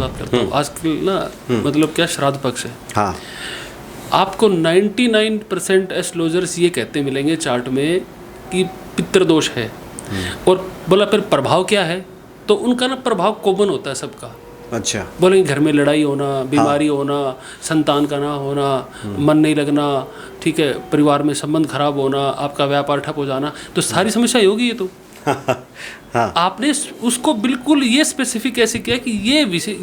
बात करता हूँ। आजकल ना मतलब क्या श्राद्ध पक्ष है, हाँ, आपको 99% एस्ट्रोलॉजर्स ये कहते मिलेंगे चार्ट में कि पितृदोष है। और बोला फिर प्रभाव क्या है, तो उनका ना प्रभाव कॉमन होता है सबका। अच्छा, बोलेंगे घर में लड़ाई होना, बीमारी होना, संतान का ना होना, मन नहीं लगना, ठीक है, परिवार में संबंध खराब होना, आपका व्यापार ठप हो जाना, तो सारी समस्या होगी ये तो। हाँ, आपने उसको बिल्कुल ये स्पेसिफिक कैसे किया कि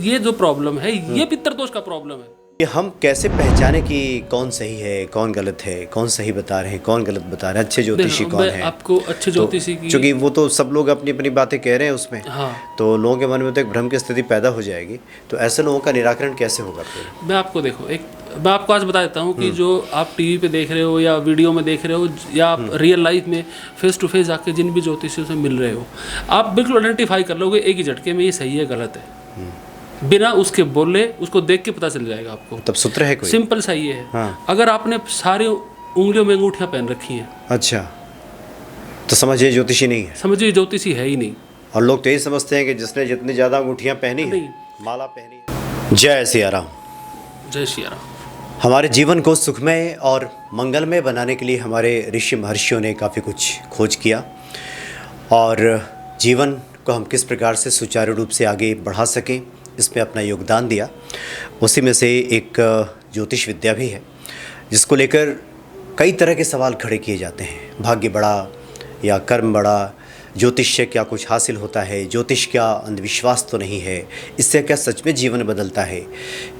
ये जो प्रॉब्लम है ये पितृदोष का प्रॉब्लम है। ये हम कैसे पहचाने कि कौन सही है, कौन गलत है, कौन सही बता रहे हैं, कौन गलत बता रहे हैं, अच्छे ज्योतिषी कौन मैं है? आपको अच्छे ज्योतिषी की, क्योंकि वो तो सब लोग अपनी अपनी बातें कह रहे हैं उसमें, हाँ, तो लोगों के मन में तो एक भ्रम की स्थिति पैदा हो जाएगी। तो ऐसे लोगों का निराकरण कैसे होगा फिर? मैं आपको देखो मैं आपको आज बता देता हूँ कि जो आप टीवी पे देख रहे हो या वीडियो में देख रहे हो या आप रियल लाइफ में फेस टू फेस आके जिन भी ज्योतिषियों से मिल रहे हो, आप बिल्कुल आइडेंटिफाई कर लोगे एक ही झटके में ये सही है गलत है, बिना उसके बोले उसको देख के पता चल जाएगा आपको। तब सूत्र है कोई? सिंपल सा ये है, हाँ। अगर आपने सारी उंगलियों में अंगूठियां पहन रखी हैं, अच्छा, तो समझिए ज्योतिषी नहीं है। समझिए ज्योतिषी है ही नहीं। और लोग तो यही समझते हैं कि जिसने जितनी ज़्यादा अंगूठियाँ पहनी है, नहीं। माला पहनी है। जय सिया राम। जय श्री राम। हमारे जीवन को सुखमय और मंगलमय बनाने के लिए हमारे ऋषि महर्षियों ने काफ़ी कुछ खोज किया, और जीवन को हम किस प्रकार से सुचारू रूप से आगे बढ़ा सकें इसमें अपना योगदान दिया। उसी में से एक ज्योतिष विद्या भी है, जिसको लेकर कई तरह के सवाल खड़े किए जाते हैं। भाग्य बड़ा या कर्म बड़ा, ज्योतिष से क्या कुछ हासिल होता है, ज्योतिष क्या अंधविश्वास तो नहीं है, इससे क्या सच में जीवन बदलता है,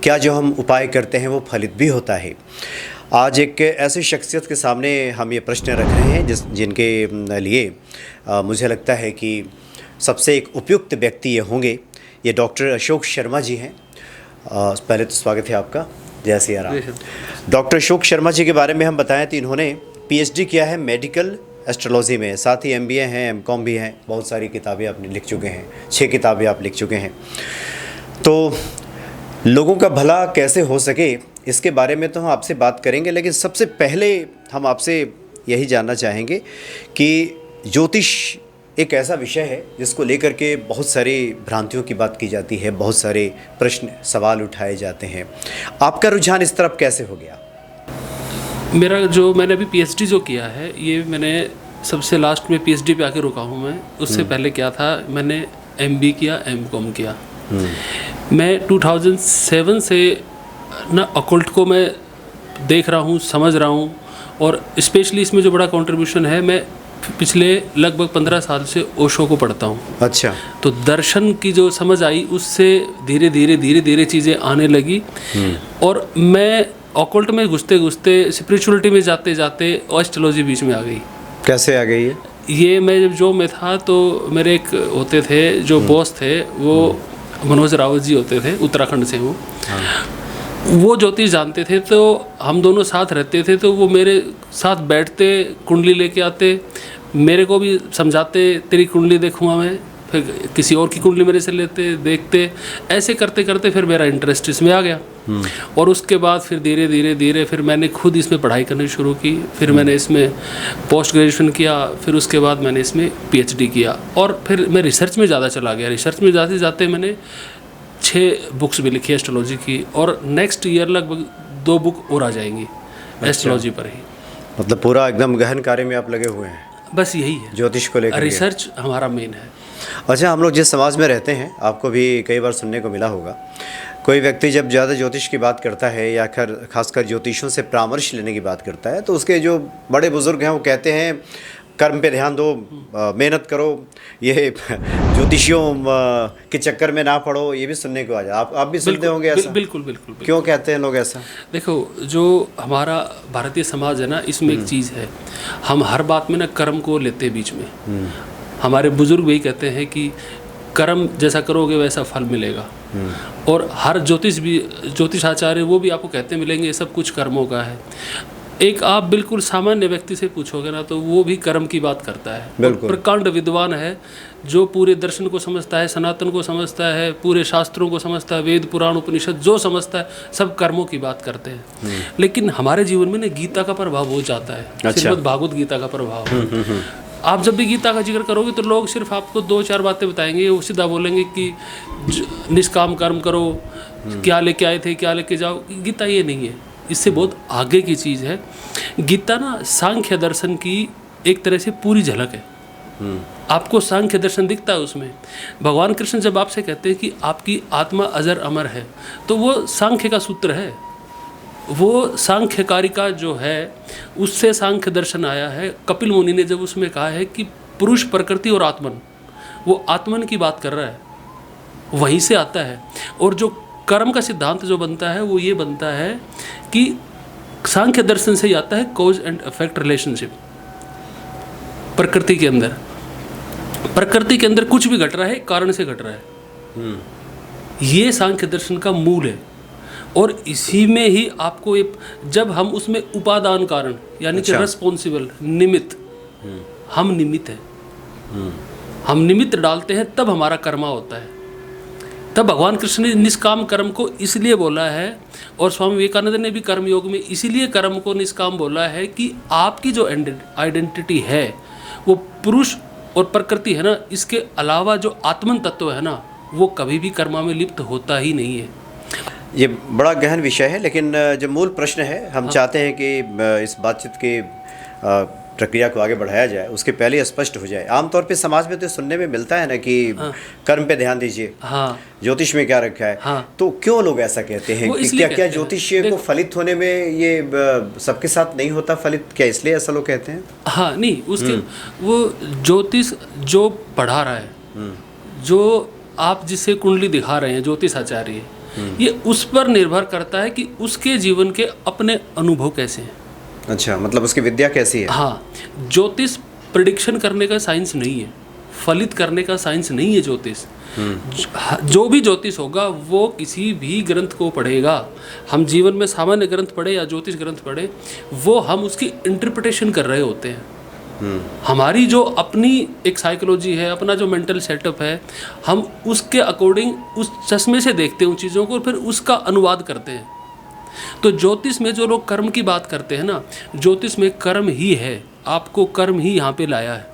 क्या जो हम उपाय करते हैं वो फलित भी होता है। आज एक ऐसी शख्सियत के सामने हम ये प्रश्न रख रहे हैं जिनके लिए मुझे लगता है कि सबसे एक उपयुक्त व्यक्ति ये होंगे। ये डॉक्टर अशोक शर्मा जी हैं। पहले तो स्वागत है आपका। जय सिया राम। डॉक्टर अशोक शर्मा जी के बारे में हम बताएं तो इन्होंने पीएचडी किया है मेडिकल एस्ट्रोलॉजी में, साथ ही एमबीए हैं, एमकॉम भी हैं। बहुत सारी किताबें आपने लिख चुके हैं, 6 किताबें आप लिख चुके हैं। तो लोगों का भला कैसे हो सके इसके बारे में तो हम आपसे बात करेंगे, लेकिन सबसे पहले हम आपसे यही जानना चाहेंगे कि ज्योतिष एक ऐसा विषय है जिसको लेकर के बहुत सारी भ्रांतियों की बात की जाती है, बहुत सारे प्रश्न सवाल उठाए जाते हैं। आपका रुझान इस तरफ कैसे हो गया? मैंने अभी पीएचडी जो किया है, ये मैंने सबसे लास्ट में पीएचडी पे आके रुका हूँ मैं। उससे पहले क्या था, मैंने एमबी किया, एमकॉम किया। मैं 2007 से ना अकल्ट को मैं देख रहा हूँ, समझ रहा हूँ, और स्पेशली इसमें जो बड़ा कंट्रीब्यूशन है, मैं पिछले लगभग 15 साल से ओशो को पढ़ता हूँ। अच्छा। तो दर्शन की जो समझ आई उससे धीरे धीरे चीज़ें आने लगी, और मैं ऑकल्ट में घुसते घुसते स्पिरिचुअलिटी में जाते जाते एस्ट्रोलॉजी बीच में आ गई। कैसे आ गई है? ये मैं जब जॉब में था तो मेरे एक होते थे जो बॉस थे, वो मनोज रावत जी होते थे, उत्तराखंड से। वो ज्योतिष जानते थे, तो हम दोनों साथ रहते थे। तो वो मेरे साथ बैठते, कुंडली लेके आते, मेरे को भी समझाते, तेरी कुंडली देखूँगा मैं, फिर किसी और की कुंडली मेरे से लेते, देखते, ऐसे करते करते फिर मेरा इंटरेस्ट इसमें आ गया। और उसके बाद फिर धीरे धीरे फिर मैंने खुद इसमें पढ़ाई करनी शुरू की। फिर मैंने इसमें पोस्ट ग्रेजुएशन किया, फिर उसके बाद मैंने इसमें पीएचडी किया, और फिर मैं रिसर्च में ज़्यादा चला गया। रिसर्च में जाते जाते मैंने 6 बुक्स भी लिखी एस्ट्रोलॉजी की, और नेक्स्ट ईयर लगभग 2 बुक और आ जाएंगी एस्ट्रोलॉजी पर ही। मतलब पूरा एकदम गहन कार्य में आप लगे हुए हैं। बस यही है, ज्योतिष को लेकर रिसर्च हमारा मेन है। अच्छा, हम लोग जिस समाज में रहते हैं, आपको भी कई बार सुनने को मिला होगा, कोई व्यक्ति जब ज़्यादा ज्योतिष की बात करता है या खासकर ज्योतिषों से परामर्श लेने की बात करता है, तो उसके जो बड़े बुजुर्ग हैं वो कहते हैं कर्म पे ध्यान दो, मेहनत करो, ये ज्योतिषियों के चक्कर में ना पड़ो, ये भी सुनने को आ जाए। आप भी सुनते होंगे ऐसा? बिल्कुल। क्यों कहते हैं लोग ऐसा? देखो, जो हमारा भारतीय समाज है ना, इसमें एक चीज़ है, हम हर बात में ना कर्म को लेते हैं बीच में। हमारे बुजुर्ग वही कहते हैं कि कर्म जैसा करोगे वैसा फल मिलेगा। और हर ज्योतिष आचार्य वो भी आपको कहते मिलेंगे ये सब कुछ कर्मों का है। एक आप बिल्कुल सामान्य व्यक्ति से पूछोगे ना, तो वो भी कर्म की बात करता है। प्रकांड विद्वान है, जो पूरे दर्शन को समझता है, सनातन को समझता है, पूरे शास्त्रों को समझता है, वेद पुराण उपनिषद जो समझता है, सब कर्मों की बात करते हैं। लेकिन हमारे जीवन में ना गीता का प्रभाव हो जाता है। श्रीमद् भागवत गीता का प्रभाव। आप जब भी गीता का जिक्र करोगे तो लोग सिर्फ आपको 2-4 बातें बताएंगे, वो सीधा बोलेंगे कि निष्काम कर्म करो, क्या लेके आए थे क्या लेके जाओ। गीता ये नहीं है, इससे बहुत आगे की चीज़ है। गीता ना सांख्य दर्शन की एक तरह से पूरी झलक है। आपको सांख्य दर्शन दिखता है उसमें। भगवान कृष्ण जब आपसे कहते हैं कि आपकी आत्मा अजर अमर है, तो वो सांख्य का सूत्र है। वो सांख्य कारिका जो है उससे सांख्य दर्शन आया है। कपिल मुनि ने जब उसमें कहा है कि पुरुष, प्रकृति और आत्मन, वो आत्मन की बात कर रहा है, वहीं से आता है। और जो कर्म का सिद्धांत जो बनता है वो ये बनता है कि सांख्य दर्शन से ही आता है कॉज एंड इफेक्ट रिलेशनशिप। प्रकृति के अंदर कुछ भी घट रहा है कारण से घट रहा है। ये सांख्य दर्शन का मूल है। और इसी में ही आपको जब हम उसमें उपादान कारण यानी कि रेस्पॉन्सिबल, निमित्त, हम निमित्त हैं, हम निमित्त डालते हैं तब हमारा कर्मा होता है। तब भगवान कृष्ण ने निष्काम कर्म को इसलिए बोला है, और स्वामी विवेकानंद ने भी कर्म योग में इसीलिए कर्म को निष्काम बोला है कि आपकी जो आइडेंटिटी है वो पुरुष और प्रकृति है ना, इसके अलावा जो आत्मन तत्व है ना, वो कभी भी कर्मा में लिप्त होता ही नहीं है। ये बड़ा गहन विषय है, लेकिन जो मूल प्रश्न है, हम चाहते हैं कि इस बातचीत की प्रक्रिया को आगे बढ़ाया जाए, उसके पहले स्पष्ट हो जाए। आमतौर पे समाज में तो सुनने में मिलता है ना कि कर्म पे ध्यान दीजिए, ज्योतिष में क्या रखा है। तो क्यों लोग ऐसा कहते हैं कि क्या ज्योतिष को फलित होने में ये सबके साथ नहीं होता फलित, क्या इसलिए ऐसा लोग कहते हैं? हाँ, नहीं, उसके वो ज्योतिष जो पढ़ा रहा है, जो आप जिसे कुंडली दिखा रहे हैं ज्योतिष आचार्य, ये उस पर निर्भर करता है कि उसके जीवन के अपने अनुभव कैसे हैं। अच्छा, मतलब उसकी विद्या कैसी है? हाँ, ज्योतिष प्रेडिक्शन करने का साइंस नहीं है, फलित करने का साइंस नहीं है ज्योतिष। जो भी ज्योतिष होगा वो किसी भी ग्रंथ को पढ़ेगा, हम जीवन में सामान्य ग्रंथ पढ़े या ज्योतिष ग्रंथ पढ़े, वो हम उसकी इंटरप्रिटेशन कर रहे होते हैं। हमारी जो अपनी एक साइकोलॉजी है, अपना जो मेंटल सेटअप है, हम उसके अकॉर्डिंग उस चश्मे से देखते हैं उन चीज़ों को और फिर उसका अनुवाद करते हैं। तो ज्योतिष में जो लोग कर्म की बात करते हैं ना, ज्योतिष में कर्म ही है, आपको कर्म ही यहाँ पे लाया है।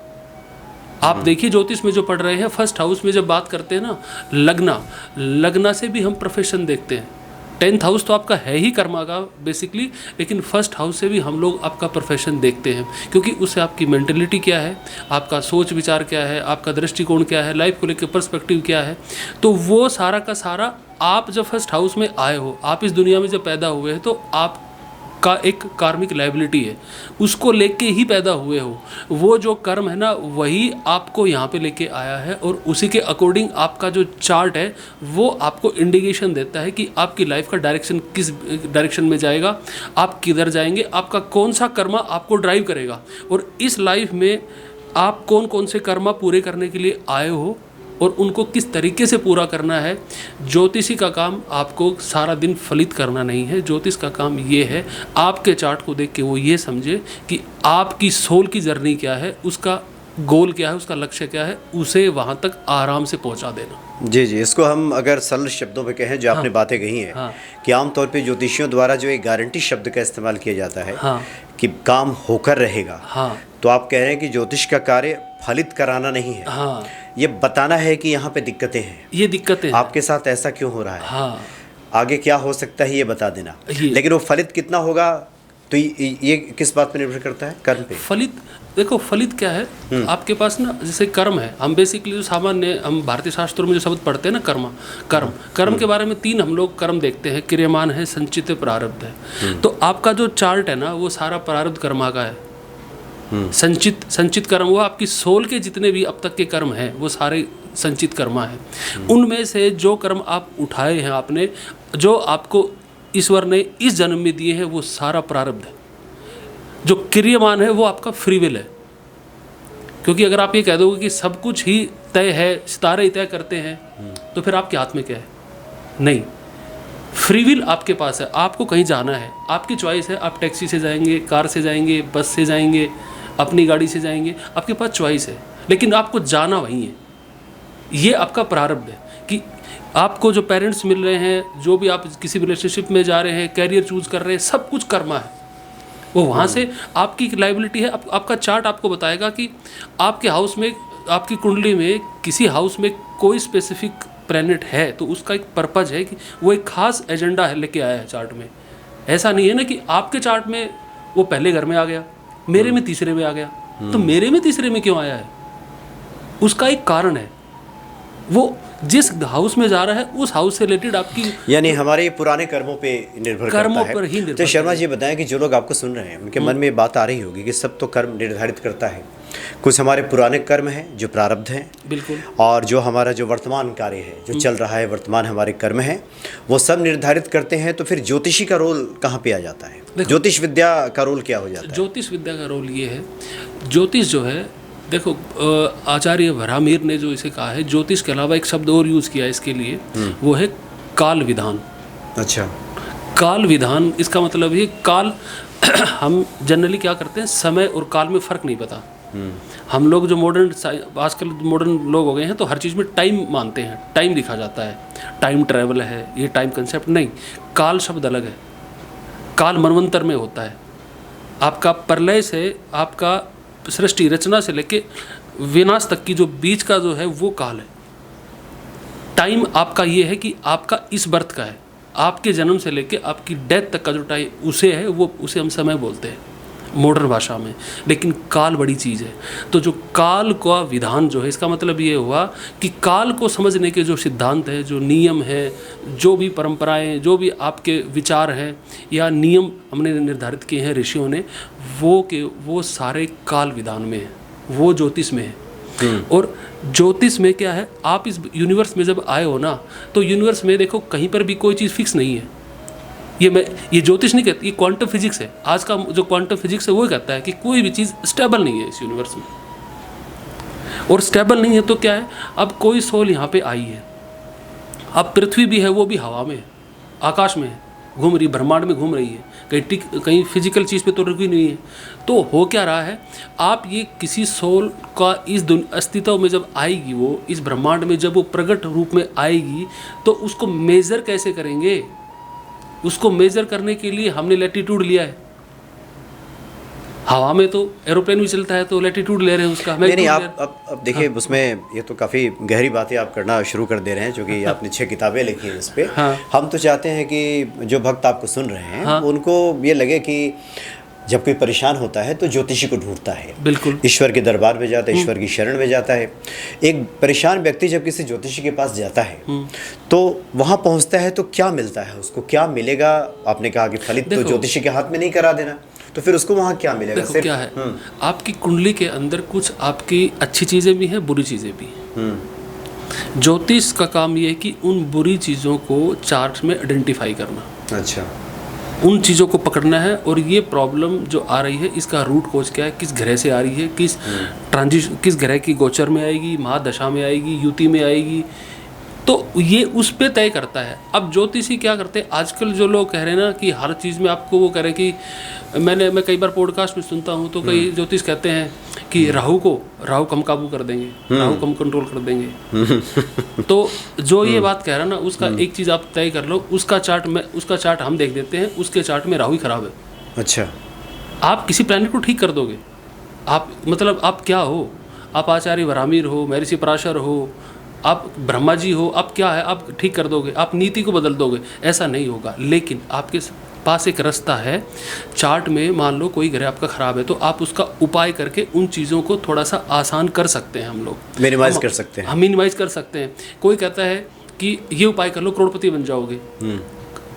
आप देखिए ज्योतिष में जो पढ़ रहे हैं, फर्स्ट हाउस में जब बात करते हैं ना, लगना से भी हम प्रोफेशन देखते हैं। 10th हाउस तो आपका है ही कर्मा का बेसिकली, लेकिन फर्स्ट हाउस से भी हम लोग आपका प्रोफेशन देखते हैं, क्योंकि उससे आपकी मेंटलिटी क्या है, आपका सोच विचार क्या है, आपका दृष्टिकोण क्या है, लाइफ को लेकर पर्सपेक्टिव क्या है। तो वो सारा का सारा आप जब फर्स्ट हाउस में आए हो, आप इस दुनिया में जब पैदा हुए हैं, तो आप का एक कार्मिक लायबिलिटी है, उसको लेके ही पैदा हुए हो। वो जो कर्म है ना, वही आपको यहाँ पे लेके आया है, और उसी के अकॉर्डिंग आपका जो चार्ट है वो आपको इंडिकेशन देता है कि आपकी लाइफ का डायरेक्शन किस डायरेक्शन में जाएगा, आप किधर जाएंगे, आपका कौन सा कर्मा आपको ड्राइव करेगा, और इस लाइफ में आप कौन कौन से कर्मा पूरे करने के लिए आए हो और उनको किस तरीके से पूरा करना है। ज्योतिषी का काम आपको सारा दिन फलित करना नहीं है। ज्योतिष का काम ये है, आपके चार्ट को देख के वो ये समझे कि आपकी सोल की जर्नी क्या है, उसका गोल क्या है, उसका लक्ष्य क्या है, उसे वहाँ तक आराम से पहुँचा देना। जी, इसको हम अगर सरल शब्दों में कहें, जो आपने बातें कही हैं, कि आमतौर पे ज्योतिषियों द्वारा जो एक गारंटी शब्द का इस्तेमाल किया जाता है कि काम होकर रहेगा, तो आप कह रहे हैं कि ज्योतिष का कार्य फलित कराना नहीं है, ये बताना है कि यहाँ पे दिक्कतें हैं, ये दिक्कतें आपके साथ ऐसा क्यों हो रहा है, आगे क्या हो सकता है, ये बता देना। लेकिन वो फलित कितना होगा, तो ये किस बात पर निर्भर करता है? कर्म पे। फलित देखो, फलित क्या है, आपके पास ना, जैसे कर्म है, हम बेसिकली जो सामान्य हम भारतीय शास्त्रों में जो शब्द पढ़ते हैं ना, कर्म के बारे में 3 हम लोग कर्म देखते हैं, क्रियमान है, संचित है, प्रारब्ध है। तो आपका जो चार्ट है ना, वो सारा प्रारब्ध कर्मा का है। संचित कर्म वो आपकी सोल के जितने भी अब तक के कर्म हैं, वो सारे संचित कर्मा है। उनमें से जो कर्म आप उठाए हैं आपने, जो आपको ईश्वर ने इस जन्म में दिए हैं, वो सारा प्रारब्ध है। जो क्रियमान है वो आपका फ्री विल है, क्योंकि अगर आप ये कह दोगे कि सब कुछ ही तय है, सितारे ही तय करते हैं, तो फिर आपके हाथ में क्या है? नहीं, फ्री विल आपके पास है, आपको कहीं जाना है, आपकी चॉइस है, आप टैक्सी से जाएंगे, कार से जाएंगे, बस से जाएंगे, अपनी गाड़ी से जाएंगे, आपके पास चॉइस है, लेकिन आपको जाना वहीं है। ये आपका प्रारब्ध है कि आपको जो पेरेंट्स मिल रहे हैं, जो भी आप किसी रिलेशनशिप में जा रहे हैं, कैरियर चूज कर रहे हैं, सब कुछ कर्मा है। वो वहाँ से आपकी लाइबिलिटी है। आपका चार्ट आपको बताएगा कि आपके हाउस में, आपकी कुंडली में किसी हाउस में कोई स्पेसिफिक प्लैनेट है तो उसका एक पर्पज है कि वो एक खास एजेंडा है लेके आया है चार्ट में। ऐसा नहीं है ना कि आपके चार्ट में वो पहले घर में आ गया, मेरे में तीसरे में आ गया, तो मेरे में तीसरे में क्यों आया है, उसका एक कारण है। वो जिस हाउस में जा रहा है उस हाउस से रिलेटेड आपकी, यानी हमारे पुराने कर्मों पे निर्भर कर्मों करता है। पर ही निर्भर तो शर्मा जी बताएं कि जो लोग आपको सुन रहे हैं उनके मन में बात आ रही होगी कि सब तो कर्म निर्धारित करता है, कुछ हमारे पुराने कर्म हैं जो प्रारब्ध हैं, बिल्कुल, और जो हमारा जो वर्तमान कार्य है जो चल रहा है, वर्तमान हमारे कर्म हैं, वो सब निर्धारित करते हैं। तो फिर ज्योतिषी का रोल कहाँ पे आ जाता है, ज्योतिष विद्या का रोल क्या हो जाता है? ज्योतिष विद्या का रोल ये है, ज्योतिष जो है, देखो आचार्य वराहमिहिर ने जो इसे कहा है, ज्योतिष के अलावा एक शब्द और यूज़ किया है इसके लिए, वो है काल विधान। अच्छा, काल विधान, इसका मतलब ये काल हम जनरली क्या करते हैं, समय और काल में फ़र्क नहीं पता। हम लोग जो आजकल मॉडर्न लोग हो गए हैं तो हर चीज़ में टाइम मानते हैं, टाइम लिखा जाता है, टाइम ट्रैवल है, ये टाइम कंसेप्ट नहीं। काल शब्द अलग है, काल मनवंतर में होता है। आपका प्रलय से, आपका सृष्टि रचना से लेके विनाश तक की जो बीच का जो है वो काल है। टाइम आपका ये है कि आपका इस बर्थ का है, आपके जन्म से लेके आपकी डेथ तक का जो टाइम उसे है, वो उसे हम समय बोलते हैं मॉडर्न भाषा में। लेकिन काल बड़ी चीज़ है। तो जो काल का विधान जो है, इसका मतलब ये हुआ कि काल को समझने के जो सिद्धांत है, जो नियम है, जो भी परंपराएं, जो भी आपके विचार हैं या नियम हमने निर्धारित किए हैं ऋषियों ने, वो सारे काल विधान में है, वो ज्योतिष में है। और ज्योतिष में क्या है, आप इस यूनिवर्स में जब आए हो ना, तो यूनिवर्स में देखो कहीं पर भी कोई चीज़ फिक्स नहीं है। ये ज्योतिष नहीं कहती, ये क्वांटम फिजिक्स है। आज का जो क्वांटम फिजिक्स है वो कहता है कि कोई भी चीज़ स्टेबल नहीं है इस यूनिवर्स में। और स्टेबल नहीं है तो क्या है, अब कोई सोल यहाँ पे आई है, अब पृथ्वी भी है, वो भी हवा में है, आकाश में है, घूम रही, ब्रह्मांड में घूम रही है, कहीं फिजिकल चीज़ पे तो रुकी नहीं है। तो हो क्या रहा है, आप ये किसी सोल का इस अस्तित्व में जब आएगी, वो इस ब्रह्मांड में जब वो प्रकट रूप में आएगी, तो उसको मेज़र कैसे करेंगे? उसको मेजर करने के लिए हमने लैटिट्यूड लिया है। हवा में तो एरोप्लेन भी चलता है तो लैटिट्यूड ले रहे हैं उसका। नहीं, आप अब देखिए, हाँ, उसमें ये तो काफ़ी गहरी बातें आप करना शुरू कर दे रहे हैं, जो कि आपने 6 किताबें लिखी हैं इस पर। हाँ। हम तो चाहते हैं कि जो भक्त आपको सुन रहे हैं, हाँ, उनको ये लगे कि जब कोई परेशान होता है तो ज्योतिषी को ढूंढता है, बिल्कुल, ईश्वर के दरबार में जाता है, ईश्वर की शरण में जाता है। एक परेशान व्यक्ति जब किसी ज्योतिषी के पास जाता है तो वहाँ पहुँचता है तो क्या मिलता है उसको, क्या मिलेगा? आपने कहा कि फलित तो ज्योतिषी के हाथ में नहीं करा देना, तो फिर उसको वहाँ क्या मिलेगा? देखो क्या है, आपकी कुंडली के अंदर कुछ आपकी अच्छी चीज़ें भी हैं, बुरी चीज़ें भी हैं। ज्योतिष का काम ये है कि उन बुरी चीज़ों को चार्ट में आइडेंटिफाई करना। अच्छा, उन चीज़ों को पकड़ना है। और ये प्रॉब्लम जो आ रही है, इसका रूट कोज क्या है, किस ग्रह से आ रही है, किस ग्रह की गोचर में आएगी, महादशा में आएगी, युति में आएगी, तो ये उस पे तय करता है। अब ज्योतिषी क्या करते हैं, आजकल जो लोग कह रहे हैं ना कि हर चीज़ में आपको वो कह रहे हैं कि मैं कई बार पॉडकास्ट में सुनता हूँ तो कई ज्योतिष कहते हैं कि राहु कम काबू कर देंगे, राहु कम कंट्रोल कर देंगे। तो जो ये बात कह रहा है ना, उसका एक चीज़ आप तय कर लो, उसका चार्ट हम देख देते हैं, उसके चार्ट में राहु ही खराब है। अच्छा, आप किसी प्लैनेट को ठीक कर दोगे? आप मतलब आप क्या हो? आप आचार्य वराहमिहिर हो, महर्षि पराशर हो, आप ब्रह्मा जी हो, आप क्या है, आप ठीक कर दोगे, आप नीति को बदल दोगे? ऐसा नहीं होगा। लेकिन आपके पास एक रास्ता है, चार्ट में मान लो कोई ग्रह आपका ख़राब है तो आप उसका उपाय करके उन चीज़ों को थोड़ा सा आसान कर सकते हैं। हम लोग मिनिमाइज़ कर सकते हैं, हम मिनिमाइज़ कर सकते हैं। कोई कहता है कि ये उपाय कर लो, करोड़पति बन जाओगे।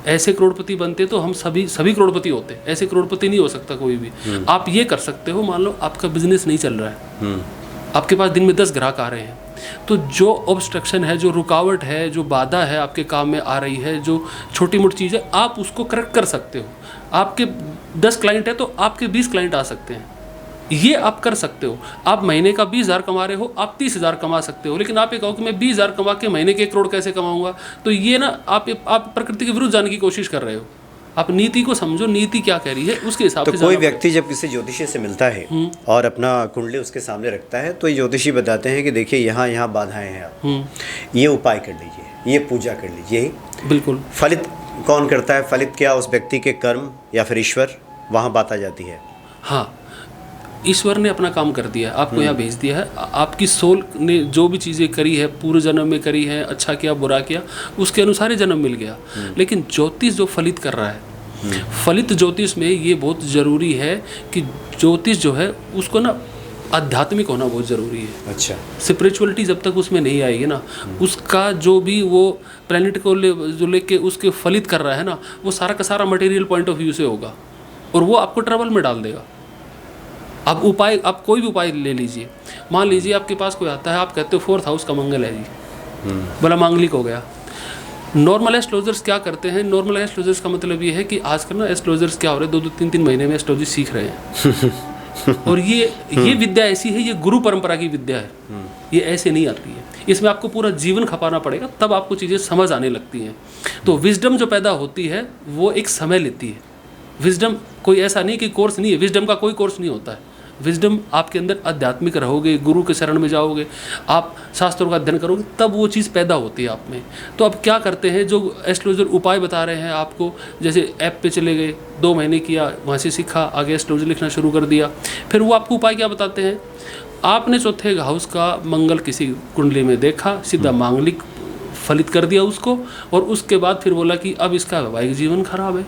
ऐसे करोड़पति बनते तो हम सभी करोड़पति होते, ऐसे करोड़पति नहीं हो सकता कोई भी। आप ये कर सकते हो, मान लो आपका बिजनेस नहीं चल रहा है, आपके पास दिन में 10 ग्राहक आ रहे हैं, तो जो ऑब्स्ट्रक्शन है, जो रुकावट है, जो बाधा है आपके काम में आ रही है, जो छोटी मोटी चीज़ है, आप उसको करेक्ट कर सकते हो। आपके 10 क्लाइंट है तो आपके 20 क्लाइंट आ सकते हैं, ये आप कर सकते हो। आप महीने का 20,000 कमा रहे हो, आप 30,000 कमा सकते हो। लेकिन आप ये कहो कि मैं 20,000 कमा के महीने के 1 करोड़ कैसे कमाऊंगा, तो ये ना आप प्रकृति के विरुद्ध जाने की कोशिश कर रहे हो। आप नीति को समझो, नीति क्या कह रही है उसके हिसाब से। तो कोई व्यक्ति जब किसी ज्योतिषी से मिलता है और अपना कुंडली उसके सामने रखता है तो ये ज्योतिषी बताते हैं कि देखिए यहाँ बाधाएं हैं, आप ये उपाय कर लीजिए, ये पूजा कर लीजिए। बिल्कुल। फलित कौन करता है? फलित क्या उस व्यक्ति के कर्म या फिर ईश्वर? वहाँ बात आ जाती है। हाँ, ईश्वर ने अपना काम कर दिया, आपको यहाँ भेज दिया है। आपकी सोल ने जो भी चीज़ें करी है पूर्व जन्म में करी है, अच्छा किया बुरा किया, उसके अनुसार ही जन्म मिल गया। लेकिन ज्योतिष जो फलित कर रहा है, फलित ज्योतिष में ये बहुत ज़रूरी है कि ज्योतिष जो है उसको ना आध्यात्मिक होना बहुत ज़रूरी है। अच्छा। स्पिरिचुअलिटी जब तक उसमें नहीं आएगी ना, उसका जो भी वो प्लेनेट को जो लेके उसके फलित कर रहा है ना, वो सारा का सारा मटेरियल पॉइंट ऑफ व्यू से होगा और वो आपको ट्रबल में डाल देगा। अब उपाय, आप कोई भी उपाय ले लीजिए, मान लीजिए आपके पास कोई आता है, आप कहते हो 4th हाउस का मंगल है जी, बोला मांगलिक हो गया। नॉर्मल एस्ट्रोलजर्स क्या करते हैं, नॉर्मल एस्ट्रोलजर्स का मतलब ये है कि आजकल ना एस्ट्रोलजर्स क्या हो रहे हैं, 2-2 3-3 महीने में एस्ट्रोलॉजी सीख रहे हैं और ये विद्या ऐसी है, ये गुरु परंपरा की विद्या है, ये ऐसे नहीं आती है। इसमें आपको पूरा जीवन खपाना पड़ेगा, तब आपको चीज़ें समझ आने लगती हैं। तो विजडम जो पैदा होती है वो एक समय लेती है। विजडम कोई ऐसा नहीं कि कोर्स नहीं है, विजडम का कोई कोर्स नहीं होता है। विजडम आपके अंदर आध्यात्मिक रहोगे, गुरु के शरण में जाओगे, आप शास्त्रों का अध्ययन करोगे, तब वो चीज़ पैदा होती है आप में। तो अब क्या करते हैं, जो एस्ट्रोलॉजर उपाय बता रहे हैं आपको, जैसे ऐप पे चले गए, 2 महीने किया, वहाँ से सीखा, आगे एस्ट्रोलॉजर लिखना शुरू कर दिया, फिर वो आपको उपाय क्या बताते हैं, आपने 4th हाउस का मंगल किसी कुंडली में देखा, सीधा मांगलिक फलित कर दिया उसको, और उसके बाद फिर बोला कि अब इसका वैवाहिक जीवन खराब है।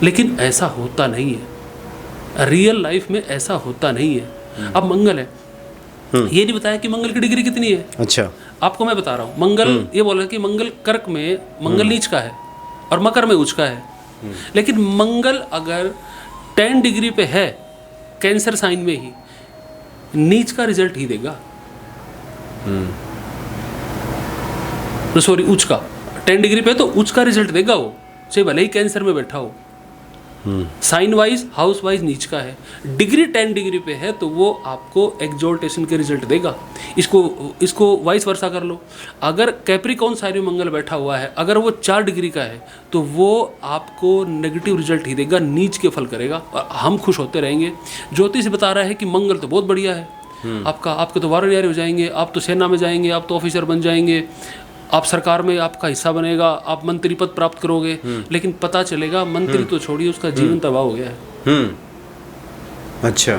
लेकिन ऐसा होता नहीं है, रियल लाइफ में ऐसा होता नहीं है। अब मंगल है, ये नहीं बताया कि मंगल की डिग्री कितनी है। अच्छा, आपको मैं बता रहा हूँ, मंगल ये बोला कि मंगल कर्क में मंगल नीच का है और मकर में उच्च का है। लेकिन मंगल अगर 10 डिग्री पे है कैंसर साइन में ही, नीच का रिजल्ट ही देगा। सॉरी, उच्च का 10 डिग्री पे तो उच्च का रिजल्ट देगा वो, चाहे भले ही कैंसर में बैठा हो। साइन वाइज, हाउस वाइज नीच का है, डिग्री 10 डिग्री पे है तो वो आपको एक्सोल्टेशन के रिजल्ट देगा। इसको वाइस वर्सा कर लो, अगर कैप्रिकॉन साइन में मंगल बैठा हुआ है, अगर वो 4 डिग्री का है तो वो आपको नेगेटिव रिजल्ट ही देगा, नीच के फल करेगा और हम खुश होते रहेंगे। ज्योतिष बता रहा है कि मंगल तो बहुत बढ़िया है, आपके तो वार न्यारे हो जाएंगे, आप तो सेना में जाएंगे, आप तो ऑफिसर बन जाएंगे, आप सरकार में आपका हिस्सा बनेगा, आप मंत्री पद प्राप्त करोगे। लेकिन पता चलेगा मंत्री तो छोड़िए, उसका जीवन तबाह हो गया है। अच्छा,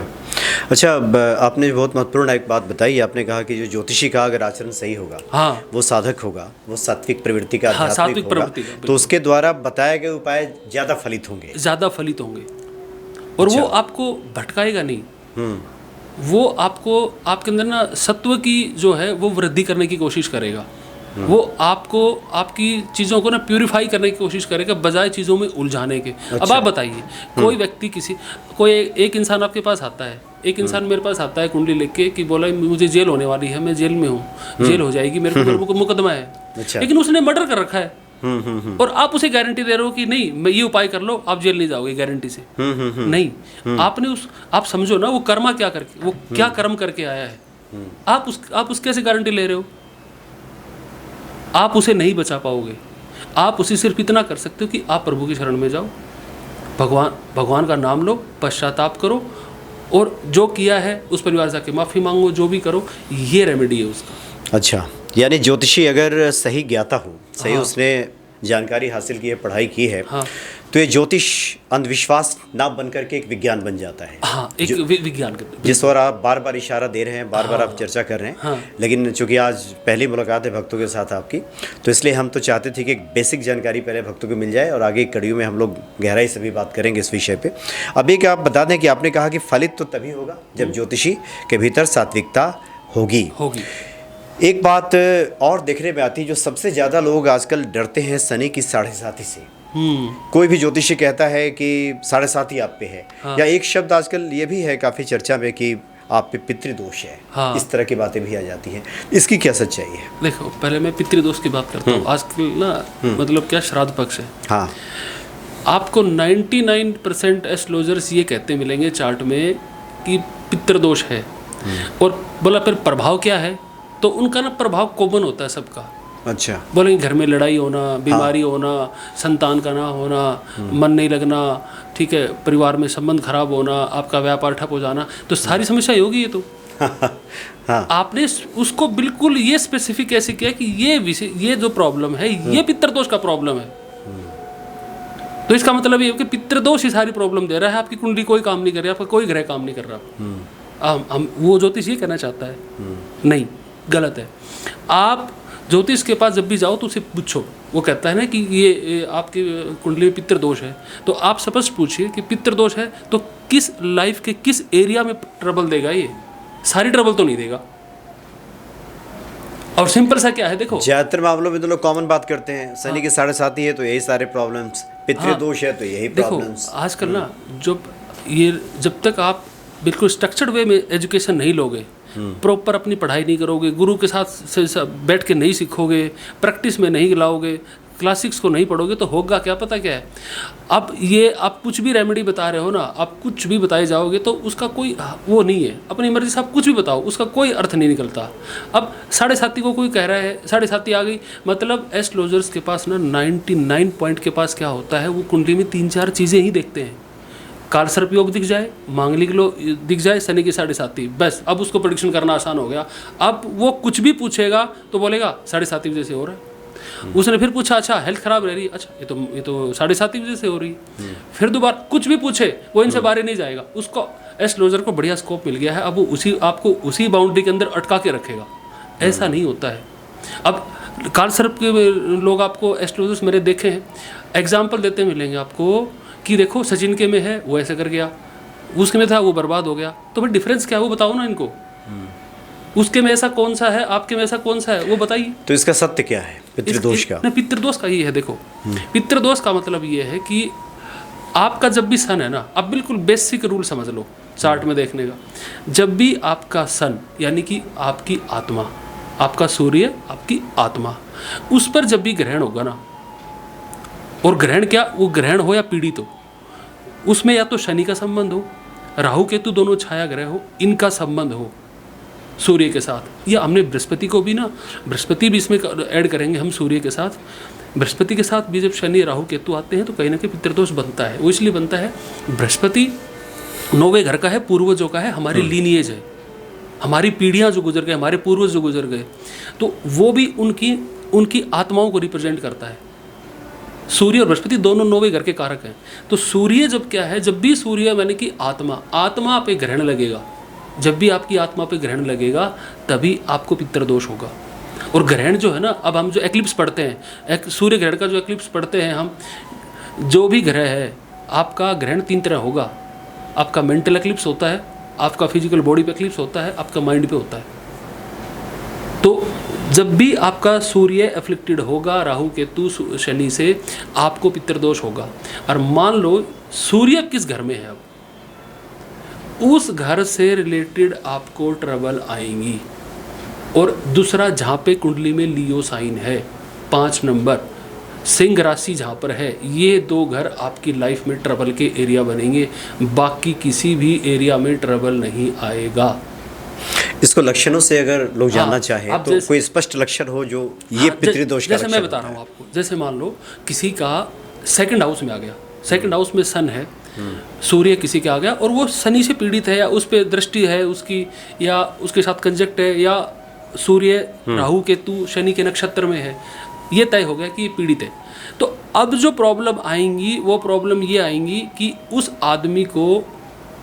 आपने बहुत महत्वपूर्ण एक बात बताई। आपने कहा कि जो ज्योतिषी का अगर आचरण सही होगा, हाँ, वो साधक होगा, वो सात्विक प्रवृत्ति का, हाँ, सात्विक होगा, प्रवृत्ति का, तो उसके द्वारा बताए गए उपाय ज़्यादा फलित होंगे और वो आपको भटकाएगा नहीं। वो आपको आपके अंदर ना सत्व की जो है वो वृद्धि करने की कोशिश करेगा। वो आपको आपकी चीज़ों को ना प्यूरिफाई करने की कोशिश करेगा, बजाय चीज़ों में उलझाने के। अब आप बताइए, कोई व्यक्ति कोई एक इंसान आपके पास आता है, एक इंसान मेरे पास आता है कुंडली लेके कि बोला मुझे जेल होने वाली है, मैं जेल में हूँ, जेल हो जाएगी, मेरे को मुकदमा है। अच्छा। लेकिन उसने मर्डर कर रखा है और आप उसे गारंटी दे रहे हो कि नहीं, मैं ये उपाय कर लो, आप जेल नहीं जाओगे गारंटी से। नहीं, आपने आप समझो ना, वो कर्मा क्या करके, वो क्या कर्म करके आया है, आप उसके से गारंटी ले रहे हो। आप उसे नहीं बचा पाओगे। आप उसे सिर्फ इतना कर सकते हो कि आप प्रभु की शरण में जाओ, भगवान का नाम लो, पश्चाताप करो और जो किया है उस परिवार से आके माफ़ी मांगो, जो भी करो, ये रेमेडी है उसका। अच्छा, यानी ज्योतिषी अगर सही ज्ञाता हो, सही उसने जानकारी हासिल की है, पढ़ाई की है, तो ये ज्योतिष अंधविश्वास ना बन करके एक विज्ञान बन जाता है। हाँ, एक विज्ञान जिस और आप बार बार इशारा दे रहे हैं, बार बार आप चर्चा कर रहे हैं। लेकिन चूंकि आज पहली मुलाकात है भक्तों के साथ आपकी, तो इसलिए हम तो चाहते थे कि एक बेसिक जानकारी पहले भक्तों को मिल जाए और आगे कड़ियों में हम लोग गहराई से भी बात करेंगे इस विषय पे। अभी क्या आप बता दें कि आपने कहा कि फलित तो तभी होगा जब ज्योतिषी के भीतर सात्विकता होगी। एक बात और देखने में आती है, जो सबसे ज़्यादा लोग आजकल डरते हैं शनि की 7.5 से। कोई भी ज्योतिषी कहता है कि 7.5 आप पे है, या एक शब्द आजकल ये भी है काफ़ी चर्चा में कि आप पे पितृदोष है। इस तरह की बातें भी आ जाती हैं, इसकी क्या सच्चाई है? देखो, पहले मैं पितृदोष की बात करता हूँ। आजकल ना मतलब क्या श्राद्ध पक्ष है। हाँ, आपको 99% एस्ट्रोलॉजर्स ये कहते मिलेंगे चार्ट में कि पितृदोष है। और बोला फिर प्रभाव क्या है, तो उनका ना प्रभाव कॉमन होता है सबका। अच्छा, बोलेंगे घर में लड़ाई होना, बीमारी होना, संतान का ना होना, मन नहीं लगना, ठीक है, परिवार में संबंध खराब होना, आपका व्यापार ठप हो जाना, तो सारी समस्या होगी ये तो। आपने उसको बिल्कुल ये स्पेसिफिक कैसे किया कि ये जो प्रॉब्लम है ये पितृदोष का प्रॉब्लम है। तो इसका मतलब ये है कि पितृदोष ही सारी प्रॉब्लम दे रहा है, आपकी कुंडली कोई काम नहीं कर रहा, आपका कोई ग्रह काम नहीं कर रहा। हम वो ज्योतिष ये कहना चाहता है, नहीं, गलत है। आप ज्योतिष के पास जब भी जाओ तो उसे पूछो, वो कहता है ना कि ये आपकी कुंडली में पितृदोष है, तो आप स्पष्ट पूछिए कि पितृदोष है तो किस लाइफ के किस एरिया में ट्रबल देगा, ये सारी ट्रबल तो नहीं देगा। और सिंपल सा क्या है, देखो ज्यादातर मामलों में तो लोग कॉमन बात करते हैं, शनि के 7.5 है तो यही सारे प्रॉब्लम्स, पितृदोष है तो यही प्रॉब्लम्स। देखो आजकल ना जब तक आप बिल्कुल स्ट्रक्चर्ड वे में एजुकेशन नहीं लोगे, प्रॉपर अपनी पढ़ाई नहीं करोगे, गुरु के साथ बैठ के नहीं सीखोगे, प्रैक्टिस में नहीं लाओगे, क्लासिक्स को नहीं पढ़ोगे, तो होगा क्या, पता क्या है। अब ये आप कुछ भी रेमेडी बता रहे हो ना, आप कुछ भी बताए जाओगे तो उसका कोई वो नहीं है, अपनी मर्जी से आप कुछ भी बताओ, उसका कोई अर्थ नहीं निकलता। अब 7.5 को कोई कह रहा है 7.5 आ गई, मतलब एस्ट्रोलॉजर्स के पास ना 99 पॉइंट के पास क्या होता है, वो कुंडली में 3-4 चीज़ें ही देखते हैं। काल सर्प योग दिख जाए, मांगलिक लो दिख जाए, शनि की 7.5, बस अब उसको प्रेडिक्शन करना आसान हो गया। अब वो कुछ भी पूछेगा तो बोलेगा 7.5 वजह से हो रहा है। उसने फिर पूछा, अच्छा हेल्थ खराब रह रही है, अच्छा ये तो 7.5 वजह से हो रही है। फिर दोबारा कुछ भी पूछे, वो इनसे बाहर नहीं जाएगा। उसको एस्ट्रोलॉजर को बढ़िया स्कोप मिल गया है, अब वो आपको उसी बाउंड्री के अंदर अटका के रखेगा। ऐसा नहीं होता है। अब काल सर्प के लोग आपको एस्ट्रोलॉजर्स मेरे देखे हैं, एग्जाम्पल देते मिलेंगे आपको कि देखो सचिन के में है वो ऐसे कर गया, उसके में था वो बर्बाद हो गया, तो भाई डिफरेंस क्या है वो बताओ ना इनको। उसके में ऐसा कौन सा है, आपके में ऐसा कौन सा है, वो बताइए। तो इसका सत्य क्या है पितृदोष का? पितृदोष का ये है, देखो पितृदोष का मतलब ये है कि आपका जब भी सन है ना, अब बिल्कुल बेसिक रूल समझ लो चार्ट में देखने का, जब भी आपका सन यानी कि आपकी आत्मा, आपका सूर्य आपकी आत्मा, उस पर जब भी ग्रहण होगा ना, और ग्रहण क्या, वो ग्रहण हो या पीड़ित हो, उसमें या तो शनि का संबंध हो, राहु केतु दोनों छाया ग्रह हो, इनका संबंध हो सूर्य के साथ, या हमने बृहस्पति को भी ना, बृहस्पति भी इसमें ऐड करेंगे हम सूर्य के साथ। बृहस्पति के साथ भी जब शनि राहु केतु आते हैं तो कहीं ना कहीं पितृदोष बनता है। वो इसलिए बनता है, बृहस्पति 9वें घर का है, पूर्वजों का है, हमारी लीनिएज है, हमारी पीढ़ियाँ जो गुजर गए, हमारे पूर्वज जो गुजर गए, तो वो भी उनकी आत्माओं को रिप्रेजेंट करता है। सूर्य और बृहस्पति दोनों 9वें घर के कारक हैं। तो सूर्य जब क्या है, जब भी सूर्य यानी कि आत्मा पे ग्रहण लगेगा, जब भी आपकी आत्मा पे ग्रहण लगेगा तभी आपको पितृदोष होगा। और ग्रहण जो है ना, अब हम जो एक्लिप्स पढ़ते हैं, सूर्य ग्रहण का जो एक्लिप्स पढ़ते हैं हम, जो भी ग्रह है आपका ग्रहण 3 तरह होगा। आपका मेंटल एक्लिप्स होता है, आपका फिजिकल बॉडी पे एक्लिप्स होता है, आपका माइंड पे होता है। तो जब भी आपका सूर्य एफ्लिक्टेड होगा राहु केतु शनि से, आपको पितृदोष होगा। और मान लो सूर्य किस घर में है, अब उस घर से रिलेटेड आपको ट्रबल आएंगी। और दूसरा, जहाँ पे कुंडली में लियो साइन है 5 नंबर, सिंह राशि जहाँ पर है, ये 2 घर आपकी लाइफ में ट्रबल के एरिया बनेंगे, बाकी किसी भी एरिया में ट्रबल नहीं आएगा। इसको लक्षणों से अगर लोग जानना चाहें तो कोई स्पष्ट लक्षण हो जो ये पितृदोष का, जैसे मैं बता रहा हूँ आपको, जैसे मान लो किसी का 2nd हाउस में आ गया, 2nd हाउस में सन है, सूर्य किसी के आ गया और वो शनि से पीड़ित है, या उस पर दृष्टि है उसकी, या उसके साथ कंजक्ट है, या सूर्य राहु केतु शनि के नक्षत्र में है, ये तय हो गया कि ये पीड़ित है। तो अब जो प्रॉब्लम आएंगी वो प्रॉब्लम ये आएंगी कि उस आदमी को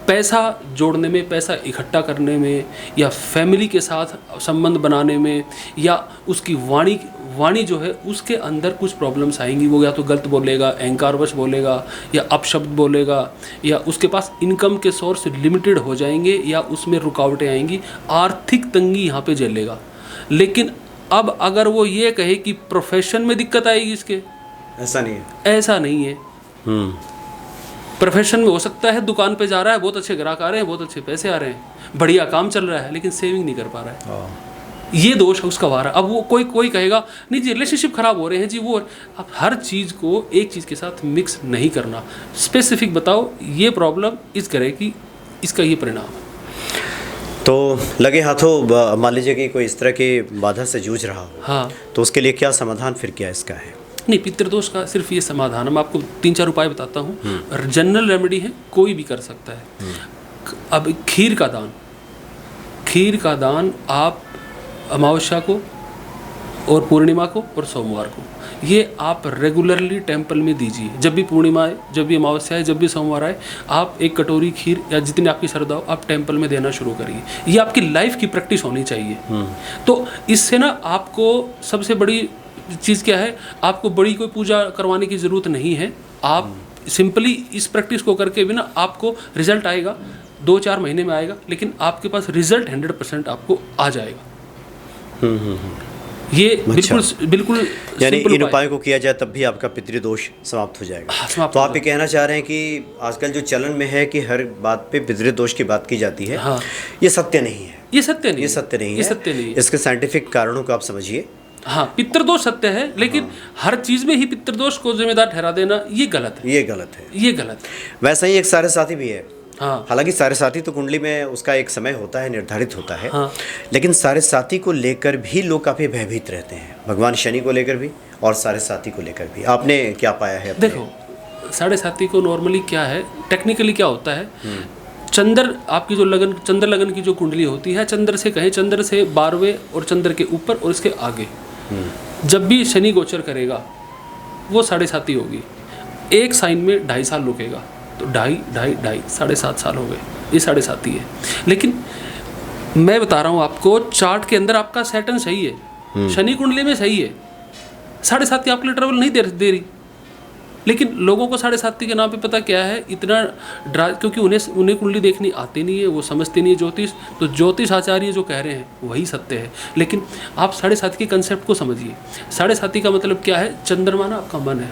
पैसा जोड़ने में, पैसा इकट्ठा करने में, या फैमिली के साथ संबंध बनाने में, या उसकी वाणी जो है उसके अंदर कुछ प्रॉब्लम्स आएंगी। वो या तो गलत बोलेगा, अहंकारवश बोलेगा, या अपशब्द बोलेगा, या उसके पास इनकम के सोर्स लिमिटेड हो जाएंगे, या उसमें रुकावटें आएंगी, आर्थिक तंगी यहाँ पे झेलेगा। लेकिन अब अगर वो ये कहे कि प्रोफेशन में दिक्कत आएगी इसके, ऐसा नहीं है, ऐसा नहीं है। प्रोफेशन में हो सकता है दुकान पे जा रहा है, बहुत अच्छे ग्राहक आ रहे हैं, बहुत अच्छे पैसे आ रहे हैं, बढ़िया काम चल रहा है, लेकिन सेविंग नहीं कर पा रहा है, ये दोष है उसका वारा। अब वो कोई कहेगा नहीं जी रिलेशनशिप खराब हो रहे हैं जी, वो अब हर चीज़ को एक चीज़ के साथ मिक्स नहीं करना, स्पेसिफिक बताओ ये प्रॉब्लम इस ग्रह की, इसका ये परिणाम है। तो लगे हाथों मान लीजिए कि कोई इस तरह की बाधा से जूझ रहा हो, हाँ, तो उसके लिए क्या समाधान फिर क्या इसका है? नहीं, पितृदोष का सिर्फ ये समाधान है, मैं आपको 3-4 उपाय बताता हूँ, जनरल रेमेडी है, कोई भी कर सकता है। अब खीर का दान आप अमावस्या को और पूर्णिमा को और सोमवार को। ये आप रेगुलरली टेंपल में दीजिए। जब भी पूर्णिमा आए, जब भी अमावस्या आए, जब भी सोमवार आए, आप एक कटोरी खीर या जितनी आपकी श्रद्धा हो आप टेंपल में देना शुरू करिए। ये आपकी लाइफ की प्रैक्टिस होनी चाहिए। तो इससे ना आपको सबसे बड़ी चीज़ क्या है, आपको बड़ी कोई पूजा करवाने की ज़रूरत नहीं है। आप सिंपली इस प्रैक्टिस को करके भी ना आपको रिजल्ट आएगा, 2-4 महीने में आएगा, लेकिन आपके पास रिजल्ट 100% आपको आ जाएगा। ये बिल्कुल यानी इन उपायों को किया जाए तब भी आपका पितृदोष समाप्त हो जाएगा। समाप्त तो आप ये कहना चाह रहे हैं कि आजकल जो चलन में है कि हर बात पे पितृदोष की बात की जाती है, हाँ। ये सत्य नहीं है। ये सत्य नहीं, ये सत्य नहीं ये है। सत्य नहीं है। इसके साइंटिफिक कारणों को आप समझिए। हाँ, पितृदोष सत्य है, लेकिन हर चीज में ही पितृदोष को जिम्मेदार ठहरा देना ये गलत है। ये गलत है। ये गलत है। वैसा ही एक सारे साथी भी है। हाँ। हालांकि सारे साथी तो कुंडली में उसका एक समय होता है, निर्धारित होता है। हाँ। लेकिन सारे साथी को लेकर भी लोग काफ़ी भयभीत रहते हैं, भगवान शनि को लेकर भी और सारे साथी को लेकर भी। आपने क्या पाया है? देखो, साढ़े साथी को नॉर्मली क्या है, टेक्निकली क्या होता है, चंद्र आपकी जो लगन, चंद्र लगन की जो कुंडली होती है, चंद्र से कहें, चंद्र से 12वें और चंद्र के ऊपर और इसके आगे जब भी शनि गोचर करेगा वो साढ़े साती होगी। एक साइन में 2.5 साल रुकेगा, तो 2.5 7.5 साल हो गए, ये साढ़े साती है। लेकिन मैं बता रहा हूँ आपको, चार्ट के अंदर आपका सैटर्न सही है, शनि कुंडली में सही है, साढ़े साती आपके लिए ट्रबल नहीं दे रही। लेकिन लोगों को साढ़े साती के नाम पे पता क्या है, इतना क्योंकि उन्हें कुंडली देखनी आती नहीं है, वो समझते नहीं है ज्योतिष। तो ज्योतिष आचार्य जो कह रहे हैं वही सत्य है। लेकिन आप साढ़े साती के कंसेप्ट को समझिए। साढ़े साती का मतलब क्या है, चंद्रमा ना आपका मन है।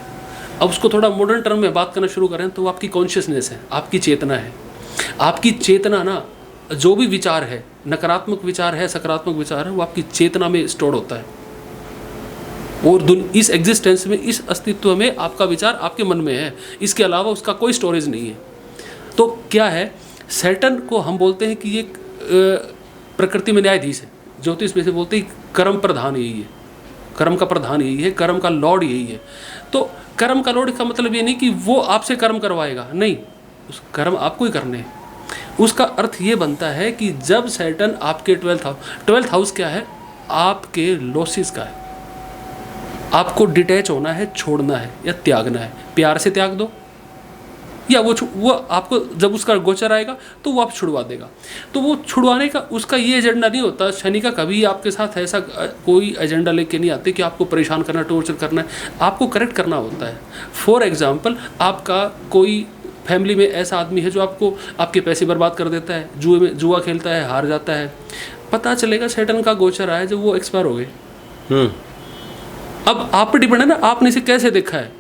अब उसको थोड़ा मॉडर्न टर्म में बात करना शुरू करें तो वो आपकी कॉन्शियसनेस है, आपकी चेतना है। आपकी चेतना ना, जो भी विचार है, नकारात्मक विचार है, सकारात्मक विचार है, वो आपकी चेतना में स्टोर होता है। और इस एग्जिस्टेंस में, इस अस्तित्व में आपका विचार आपके मन में है, इसके अलावा उसका कोई स्टोरेज नहीं है। तो क्या है, सैटर्न को हम बोलते हैं कि ये प्रकृति में न्यायाधीश है। ज्योतिष में से बोलते हैं कर्म प्रधान यही है, कर्म का प्रधान यही है, कर्म का लॉर्ड यही है। तो कर्म का लॉर्ड का मतलब ये नहीं कि वो आपसे कर्म करवाएगा, नहीं, उस कर्म आपको ही करने हैं। उसका अर्थ ये बनता है कि जब सैटर्न आपके 12th हाउस क्या है, आपके लॉसेस का है। आपको डिटैच होना है, छोड़ना है या त्यागना है। प्यार से त्याग दो, या वो आपको जब उसका गोचर आएगा तो वो आप छुड़वा देगा। तो वो छुड़वाने का उसका ये एजेंडा नहीं होता। शनि का कभी आपके साथ ऐसा कोई एजेंडा लेके नहीं आते कि आपको परेशान करना, टॉर्चर करना है। आपको करेक्ट करना होता है। फॉर एग्जाम्पल, आपका कोई फैमिली में ऐसा आदमी है जो आपके पैसे बर्बाद कर देता है, जुआ खेलता है, हार जाता है। पता चलेगा सैटर्न का गोचर आया जब वो एक्सपायर हो गए। अब आप पे डिपेंड है ना, आपने इसे कैसे देखा है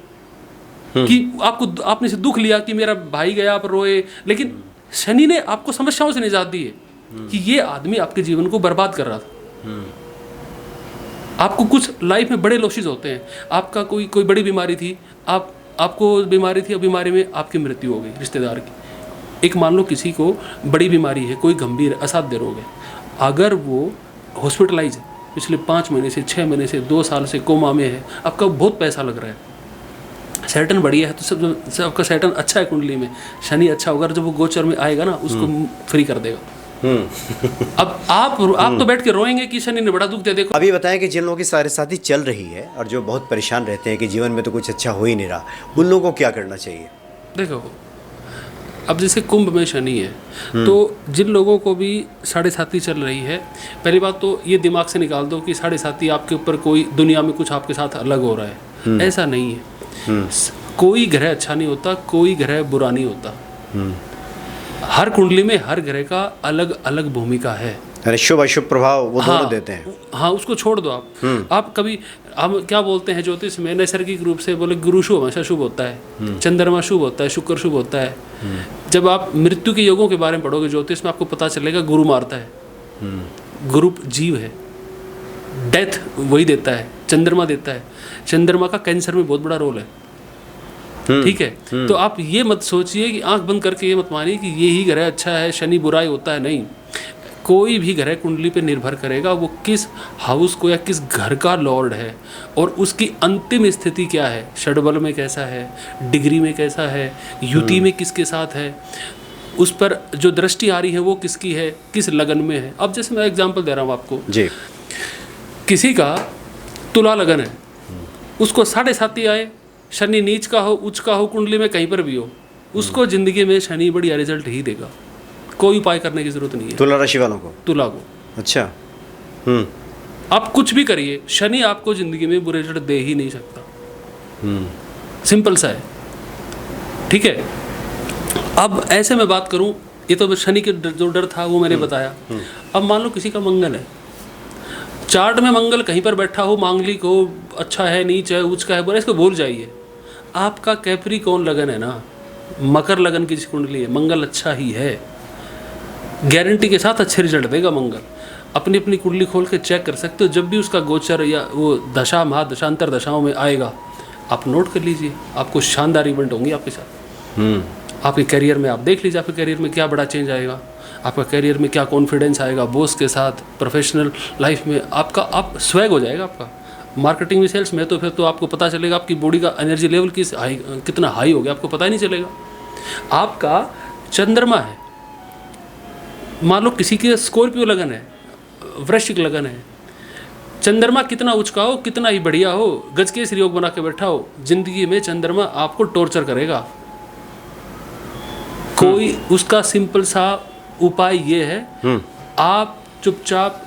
कि आपने इसे दुख लिया कि मेरा भाई गया, आप रोए। लेकिन शनि ने आपको समस्याओं से निजात दी है कि ये आदमी आपके जीवन को बर्बाद कर रहा था। आपको कुछ लाइफ में बड़े लॉसेस होते हैं। आपका कोई बड़ी बीमारी थी, आपको बीमारी थी, और बीमारी में आपकी मृत्यु हो गई रिश्तेदार की। एक मान लो किसी को बड़ी बीमारी है, कोई गंभीर असाध्य रोग है, अगर वो हॉस्पिटलाइज है, पिछले 5 महीने से, 6 महीने से, 2 साल से कोमा में है, आपका बहुत पैसा लग रहा है, सैटर्न बढ़िया है, तो सब आपका सैटर्न अच्छा है कुंडली में, शनि अच्छा होगा, जब वो गोचर में आएगा ना उसको फ्री कर देगा। अब आप तो बैठ के रोएंगे कि शनि ने बड़ा दुख दिया। देखो, अभी बताएं कि जिन लोगों की साढ़े साथी चल रही है और जो बहुत परेशान रहते हैं कि जीवन में तो कुछ अच्छा हो ही नहीं रहा, उन लोगों को क्या करना चाहिए? देखो, अब जैसे कुंभ में शनि है, तो जिन लोगों को भी साढ़े साती चल रही है, पहली बात तो ये दिमाग से निकाल दो कि साढ़े साती आपके ऊपर कोई दुनिया में कुछ आपके साथ अलग हो रहा है। ऐसा नहीं है। कोई ग्रह अच्छा नहीं होता, कोई ग्रह बुरा नहीं होता। हर कुंडली में हर ग्रह का अलग अलग भूमिका है। अरे शुभ अशुभ प्रभाव वो दोनों देते हैं। हाँ, उसको छोड़ दो आप कभी, हम क्या बोलते हैं ज्योतिष में, नैसर्गिक रूप से बोले गुरु शुभ हमेशा शुभ होता है, चंद्रमा शुभ होता है, शुक्र शुभ होता है। जब आप मृत्यु के योगों के बारे में पढ़ोगे ज्योतिष में, आपको पता चलेगा गुरु मारता है, गुरु जीव है, डेथ वही देता है, चंद्रमा देता है। चंद्रमा का कैंसर में बहुत बड़ा रोल है। ठीक है, तो आप ये मत सोचिए कि आंख बंद करके ये मत मानिए कि यही ग्रह अच्छा है, शनि बुराई होता है। नहीं, कोई भी ग्रह कुंडली पे निर्भर करेगा वो किस हाउस को या किस घर का लॉर्ड है और उसकी अंतिम स्थिति क्या है, षडबल में कैसा है, डिग्री में कैसा है, युति में किसके साथ है, उस पर जो दृष्टि आ रही है वो किसकी है, किस लगन में है। अब जैसे मैं एग्जांपल दे रहा हूँ आपको जी। किसी का तुला लगन है, उसको 7.5 आए, शनि नीच का हो, उच्च का हो, कुंडली में कहीं पर भी हो, उसको जिंदगी में शनि बढ़िया रिजल्ट ही देगा। कोई उपाय करने की जरूरत नहीं है। तुला राशि वालों को? तुला को। अच्छा। आप कुछ भी करिए, शनि आपको जिंदगी में बुरे रिजल्ट दे ही नहीं सकता। सिंपल सा है, ठीक है। अब ऐसे मैं बात करूं, ये तो शनि के जो डर था वो मैंने बताया। अब मान लो किसी का मंगल है, चार्ट में मंगल कहीं पर बैठा हो, मांगलिक हो, अच्छा है, नीच है, उच्च का है, बुरा, इसको भूल जाइए। आपका कैप्रिकॉर्न लगन है ना, मकर लगन की कुंडली है, मंगल अच्छा ही है, गारंटी के साथ अच्छे रिजल्ट देगा मंगल। अपनी अपनी कुंडली खोल के चेक कर सकते हो, जब भी उसका गोचर या वो दशा महादशांतर दशाओं में आएगा, आप नोट कर लीजिए, आपको शानदार इवेंट होंगी आपके साथ। आपके करियर में आप देख लीजिए, आपके करियर में क्या बड़ा चेंज आएगा, आपका करियर में क्या कॉन्फिडेंस आएगा, बॉस के साथ, प्रोफेशनल लाइफ में आपका आप स्वैग हो जाएगा आपका। मार्केटिंग में, सेल्स में तो फिर तो आपको पता चलेगा आपकी बॉडी का एनर्जी लेवल कितना हाई हो गया, आपको पता ही नहीं चलेगा। आपका चंद्रमा है, मान लो किसी के स्कॉर्पियो लगन है, वृश्चिक लगन है, चंद्रमा कितना उचका हो, कितना ही बढ़िया हो, गज के योग बना के बैठा हो, जिंदगी में चंद्रमा आपको टॉर्चर करेगा। कोई उसका सिंपल सा उपाय ये है, आप चुपचाप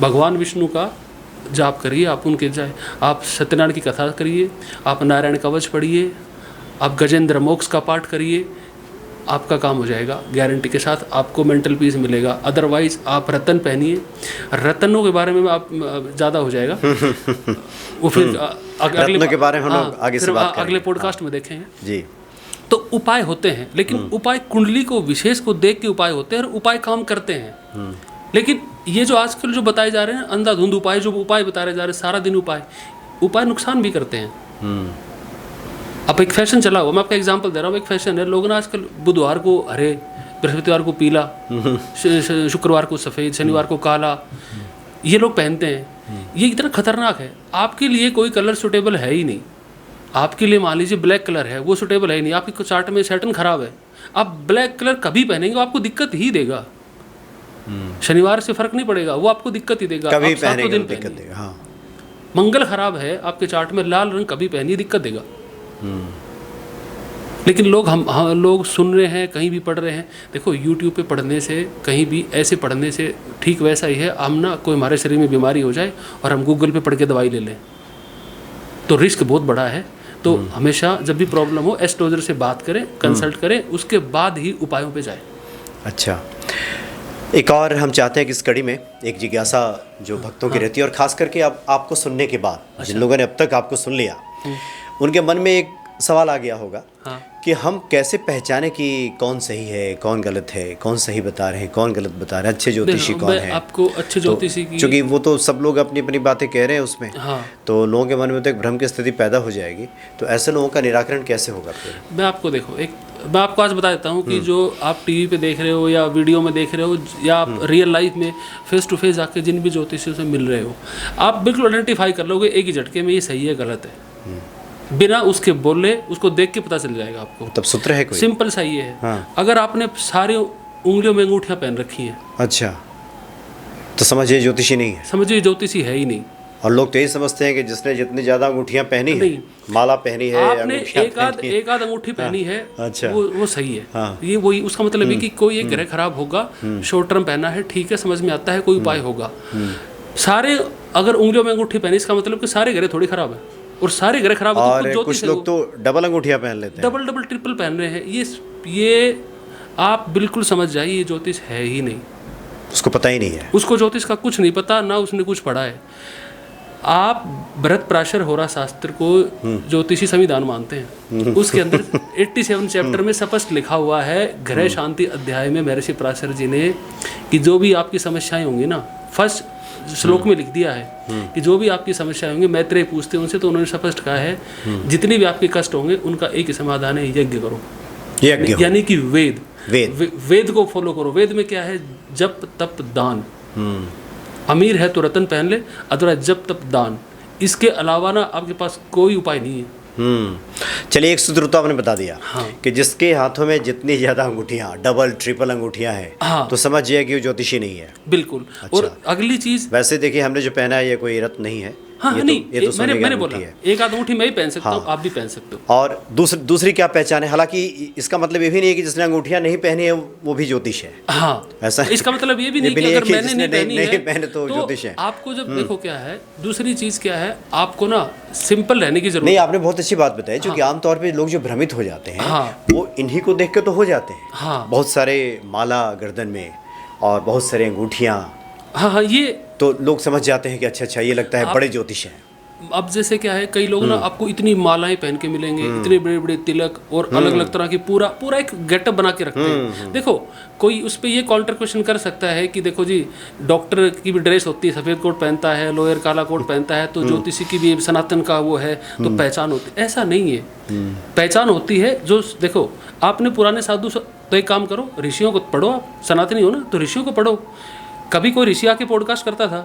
भगवान विष्णु का जाप करिए, आप उनके जाए, आप सत्यनारायण की कथा करिए, आप नारायण कवच पढ़िए, आप गजेंद्र मोक्ष का पाठ करिए, आपका काम हो जाएगा गारंटी के साथ, आपको मेंटल पीस मिलेगा। अदरवाइज आप रतन पहनिए, रतनों के बारे में आप ज़्यादा हो जाएगा वो फिर रत्नों के बारे में हम लोग आगे से बात करेंगे, अगले पॉडकास्ट में देखेंगे जी। तो उपाय होते हैं, लेकिन उपाय कुंडली को विशेष को देख के उपाय होते हैं और उपाय काम करते हैं। लेकिन ये जो आजकल जो बताए जा रहे हैं अंधाधुंध उपाय, जो उपाय बताए जा रहे हैं सारा दिन उपाय नुकसान भी करते हैं। अब एक फैशन चला हुआ, मैं आपका एग्जांपल दे रहा हूँ, एक फैशन है, लोग ना आजकल बुधवार को हरे, बृहस्पतिवार को पीला, शुक्रवार को सफ़ेद, शनिवार को काला, ये लोग पहनते हैं। ये इतना खतरनाक है, आपके लिए कोई कलर सुटेबल है ही नहीं। आपके लिए मान लीजिए ब्लैक कलर है, वो सुटेबल है ही नहीं, आपकी चार्ट में सैटर्न खराब है, आप ब्लैक कलर कभी पहनेंगे आपको दिक्कत ही देगा। शनिवार से फर्क नहीं पड़ेगा, वो आपको दिक्कत ही देगा, कभी आप सातों दिन दिक्कत देगा। हाँ। मंगल खराब है आपके चार्ट में, लाल रंग कभी पहनिए दिक्कत देगा। लेकिन लोग हम लोग सुन रहे हैं, कहीं भी पढ़ रहे हैं। देखो यूट्यूब पे पढ़ने से, कहीं भी ऐसे पढ़ने से ठीक वैसा ही है, हम ना कोई हमारे शरीर में बीमारी हो जाए और हम गूगल पे पढ़ के दवाई ले लें तो रिस्क बहुत बड़ा है। तो हमेशा जब भी प्रॉब्लम हो एस्ट्रोलॉजर से बात करें, कंसल्ट करें, उसके बाद ही उपायों पे जाएं। अच्छा, एक और हम चाहते हैं कि इस कड़ी में एक जिज्ञासा जो भक्तों की रहती है, और खास करके अब आपको सुनने के बाद जिन लोगों ने अब तक आपको सुन लिया, उनके मन में एक सवाल आ गया होगा कि हम कैसे पहचाने कि कौन सही है, कौन गलत है, कौन सही बता रहे हैं, कौन गलत बता रहे हैं, अच्छे ज्योतिषी कौन है। आपको अच्छे ज्योतिषी की, क्योंकि वो तो सब लोग अपनी अपनी बातें कह रहे हैं उसमें, तो लोगों के मन में तो एक भ्रम की स्थिति पैदा हो जाएगी। तो ऐसे लोगों का निराकरण कैसे होगा फिर? मैं आपको देखो, मैं आपको आज बता देता हूँ कि जो आप टीवी पे देख रहे हो या वीडियो में देख रहे हो या आप रियल लाइफ में फेस टू फेस आके जिन भी ज्योतिषियों से मिल रहे हो, आप बिल्कुल आइडेंटिफाई कर लोगे एक ही झटके में ये सही है गलत है, बिना उसके बोले उसको देख के पता चल जाएगा आपको। तब सूत्र है कोई? सिंपल सा ये है, अगर आपने सारे उंगलियों में अंगूठियां पहन रखी हैं, अच्छा, तो समझिए ज्योतिषी नहीं है, समझिए ज्योतिषी है ही नहीं। और लोग तो यही समझते हैं कि जिसने जितनी ज्यादा अंगूठियां पहनी है, माला पहनी है, आपने एक आध अंगूठी पहनी है, अच्छा, वो सही है। ये वही उसका मतलब है कि कोई एक ग्रह खराब होगा, शॉर्ट टर्म पहना है, ठीक है, समझ में आता है, कोई उपाय होगा। सारे अगर उंगलियों में अंगूठी पहनी, इसका मतलब कि सारे ग्रह थोड़ी खराब है, और सारे ग्रह खराब है। और कुछ लोग तो डबल अंगूठियां पहन लेते हैं, डबल ट्रिपल पहन रहे हैं। ये आप बिल्कुल समझ जाइए, ये ज्योतिष है ही नहीं, उसको पता ही नहीं है, उसको ज्योतिष का कुछ नहीं पता, ना उसने कुछ पढ़ा है। आप भरत प्राशर होरा शास्त्र को ज्योतिषी संविधान मानते हैं, उसके अंदर 87 चैप्टर में स्पष्ट लिखा हुआ है, ग्रह शांति अध्याय में महर्षि पराशर जी ने, कि जो भी आपकी समस्याएं होंगी ना, फर्स्ट श्लोक में लिख दिया है कि जो भी आपकी समस्याएं होंगी, मैत्रेय पूछते हैं उनसे, तो उन्होंने स्पष्ट कहा है जितनी भी आपके कष्ट होंगे उनका एक ही समाधान है, यज्ञ करो। यानी कि वेद को फॉलो करो। वेद में क्या है? जप तप दान। अमीर है तो रतन पहन ले, अथवा जप तप दान, इसके अलावा ना आपके पास कोई उपाय नहीं है। चलिए, एक सूत्र तो आपने बता दिया हाँ। कि जिसके हाथों में जितनी ज़्यादा अंगूठियाँ, डबल ट्रिपल अंगूठियाँ हैं, हाँ। तो समझिए कि वो ज्योतिषी नहीं है। बिल्कुल। और अगली चीज़, वैसे देखिए, हमने जो पहना है ये कोई रत्न नहीं है। हाँ ये नहीं, ये तो सोने की मैंने अंगूठी बोला है। एक आध अंगूठी मैं ही पहन सकता हूँ, आप भी पहन सकते हो। और दूसरी क्या पहचान है? हालांकि इसका मतलब ये भी नहीं है कि जिसने अंगूठियां नहीं पहनी है वो भी ज्योतिष है। हाँ, ऐसा इसका मतलब ये भी नहीं कि है अगर कि मैंने जिसने नहीं पहनी है पहने तो ज्योतिष है। आपको जब देखो क्या है, दूसरी चीज़ क्या है, आपको ना सिंपल रहने की जरूरत नहीं, आपने बहुत अच्छी बात बताई, क्योंकि आमतौर पे लोग जो भ्रमित हो जाते हैं हाँ। वो इन्हीं को देख के तो हो जाते हैं। हाँ। बहुत सारे माला गर्दन में और बहुत सारे अंगूठियाँ, हाँ, ये तो लोग समझ जाते हैं कि अच्छा ये लगता है बड़े ज्योतिष हैं। अब जैसे क्या है, कई लोग ना आपको इतनी मालाएं पहन के मिलेंगे, इतने बड़े बड़े तिलक और अलग अलग तरह की पूरा एक गेटअप बना के रखते हैं। देखो, कोई उस पर ये काउंटर क्वेश्चन कर सकता है कि देखो जी, डॉक्टर की भी ड्रेस होती है, सफ़ेद कोट पहनता है, लॉयर काला कोट पहनता है, तो ज्योतिषी की भी सनातन का वो है तो पहचान होती है। ऐसा नहीं है। पहचान होती है जो, देखो आपने पुराने साधु तो एक काम करो, ऋषियों को पढ़ो, आप सनातनी हो ना तो ऋषियों को पढ़ो। कभी कोई ऋषि आके पॉडकास्ट करता था?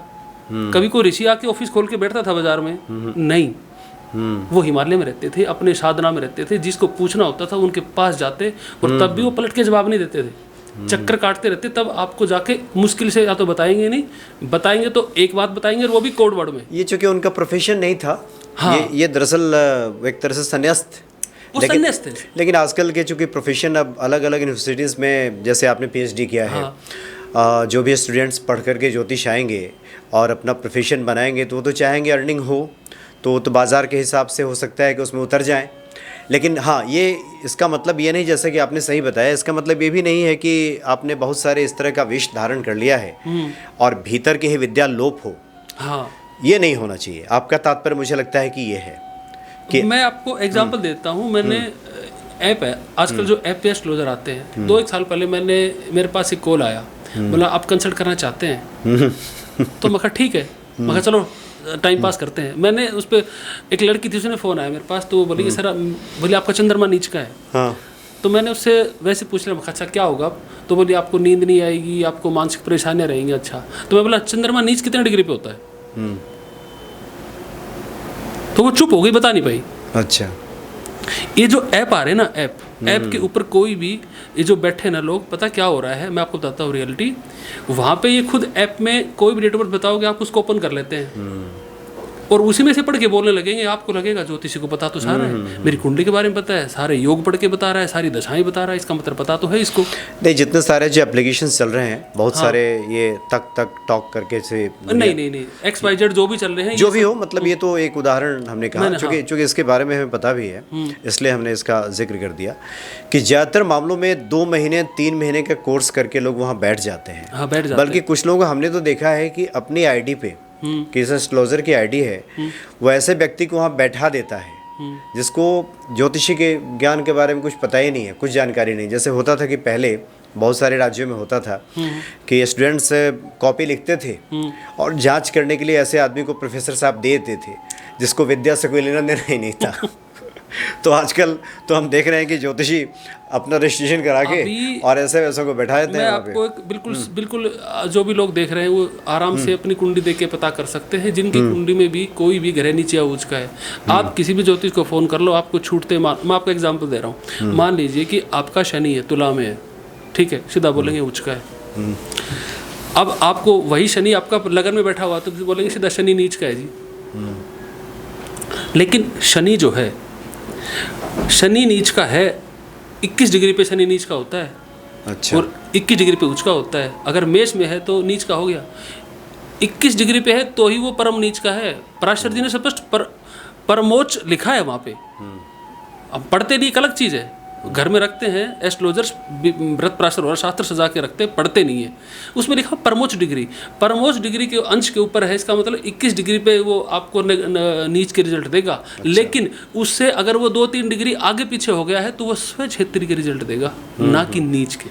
कभी कोई ऋषि आके ऑफिस खोल के बैठता था बाजार में? नहीं। वो हिमालय में रहते थे, अपने साधना में रहते थे, जिसको पूछना होता था उनके पास जाते, और तब भी वो पलट के जवाब नहीं देते थे, चक्कर काटते रहते। तब आपको जाके मुश्किल से या तो बताएंगे नहीं, बताएंगे तो एक बात बताएंगे, और वो भी कोड वर्ड में। ये चूंकि उनका प्रोफेशन नहीं था। हाँ। ये दरअसल एक तरह से संन्यास्त, संन्यास थे। लेकिन आजकल के चूंकि प्रोफेशन अब अलग अलग यूनिवर्सिटीज़ में, जैसे आपने PhD किया है, जो भी स्टूडेंट्स पढ़ करके ज्योतिष आएंगे और अपना प्रोफेशन बनाएंगे, तो वो तो चाहेंगे अर्निंग हो, तो बाज़ार के हिसाब से हो सकता है कि उसमें उतर जाएं। लेकिन हाँ, ये इसका मतलब ये नहीं, जैसे कि आपने सही बताया, इसका मतलब ये भी नहीं है कि आपने बहुत सारे इस तरह का विष धारण कर लिया है और भीतर की ही विद्या लोप हो। हाँ, ये नहीं होना चाहिए। आपका तात्पर्य मुझे लगता है कि ये है कि मैं आपको एग्जांपल देता हूँ। मैंने ऐप है आजकल, जो ऐप पे एस्ट्रोलॉजर आते हैं, 2-1 साल पहले मेरे पास एक कॉल आया, बोला आप कंसल्ट करना चाहते हैं? तो मैं कहा ठीक है, मैं कहा चलो टाइम पास करते हैं। मैंने उस पर, एक लड़की थी, उसने फ़ोन आया मेरे पास, तो वो बोली सर, बोली आपका चंद्रमा नीच का है। हाँ। तो मैंने उससे वैसे पूछ लिया, अच्छा क्या होगा? तो बोली आपको नींद नहीं आएगी, आपको मानसिक परेशानियाँ रहेंगी। अच्छा, तो मैं बोला चंद्रमा नीच कितने डिग्री पे होता है? तो वो चुप हो गई, बता नहीं पाई। अच्छा। ये जो ऐप आ रहे हैं ना, ऐप के ऊपर कोई भी, ये जो बैठे ना लोग, पता क्या हो रहा है, मैं आपको बताता हूँ रियलिटी। वहाँ पे ये खुद ऐप में कोई भी डेट ऑफ बर्थ बताओगे, आप उसको ओपन कर लेते हैं और उसी में से पढ़ के बोलने लगेंगे। आपको लगेगा ज्योतिषी को पता तो सारा है, मेरी कुंडली के बारे में पता है, सारे योग पढ़ के बता रहा है, सारी दशाएं बता रहा है, इसका मतलब पता तो है इसको। नहीं, जितने सारे जो एप्लीकेशंस चल रहे हैं, बहुत सारे ये तक टॉक करके से, नहीं, XYZ जो भी चल रहे हैं, जो भी हो, मतलब ये तो एक उदाहरण हमने कहा, क्योंकि इसके बारे में हमें पता भी है, इसलिए हमने इसका जिक्र कर दिया कि ज़्यादातर मामलों में 2 महीने 3 महीने का कोर्स करके लोग वहाँ बैठ जाते हैं। हाँ, बैठ जाते हैं। बल्कि कुछ लोग हमने तो देखा है कि अपनी आईडी पे, कि एस्ट्रोलॉजर की आईडी है, वो ऐसे व्यक्ति को वहाँ बैठा देता है जिसको ज्योतिषी के ज्ञान के बारे में कुछ पता ही नहीं है, कुछ जानकारी नहीं। जैसे होता था कि पहले बहुत सारे राज्यों में होता था कि स्टूडेंट्स कॉपी लिखते थे और जांच करने के लिए ऐसे आदमी को प्रोफेसर साहब दे देते थे जिसको विद्या से कोई लेना देना ही नहीं था। तो आजकल तो हम देख रहे हैं कि ज्योतिषी अपना रजिस्ट्रेशन करा के और ऐसे वैसे को बैठा देते हैं। मैं आपको एक बिल्कुल जो भी लोग देख रहे हैं वो आराम से अपनी कुंडली देख के पता कर सकते हैं, जिनकी कुंडली में भी कोई भी ग्रह नीचे या ऊंच का है। आप किसी भी ज्योतिष को फ़ोन कर लो, आपको छूटते, मैं आपको एग्जाम्पल दे रहा हूँ। मान लीजिए कि आपका शनि है, तुला में है, ठीक है, सीधा बोलेंगे ऊंच का है। अब आपको वही शनि आपका लगन में बैठा हुआ तो बोलेंगे सीधा शनि नीच का है जी। लेकिन शनि जो है, शनि नीच का है, 21 डिग्री पे शनि नीच का होता है। अच्छा। और 21 डिग्री पे उच्च का होता है। अगर मेष में है तो नीच का हो गया। 21 डिग्री पे है तो ही वो परम नीच का है। पराशर जी ने स्पष्ट परमोच्च लिखा है वहाँ पे। अब पढ़ते नहीं, एक अलग चीज़ है। घर में रखते हैं एस्ट्रोलॉजर्स, व्रत प्राशर और शास्त्र सजा के रखते हैं, पढ़ते नहीं है। उसमें लिखा परमोच्च डिग्री, परमोच्च डिग्री के अंश के ऊपर है। इसका मतलब 21 डिग्री पे वो आपको नीच के रिजल्ट देगा। अच्छा। लेकिन उससे अगर वो 2-3 डिग्री आगे पीछे हो गया है तो वो स्वक्षेत्री के रिजल्ट देगा, ना कि नीच के।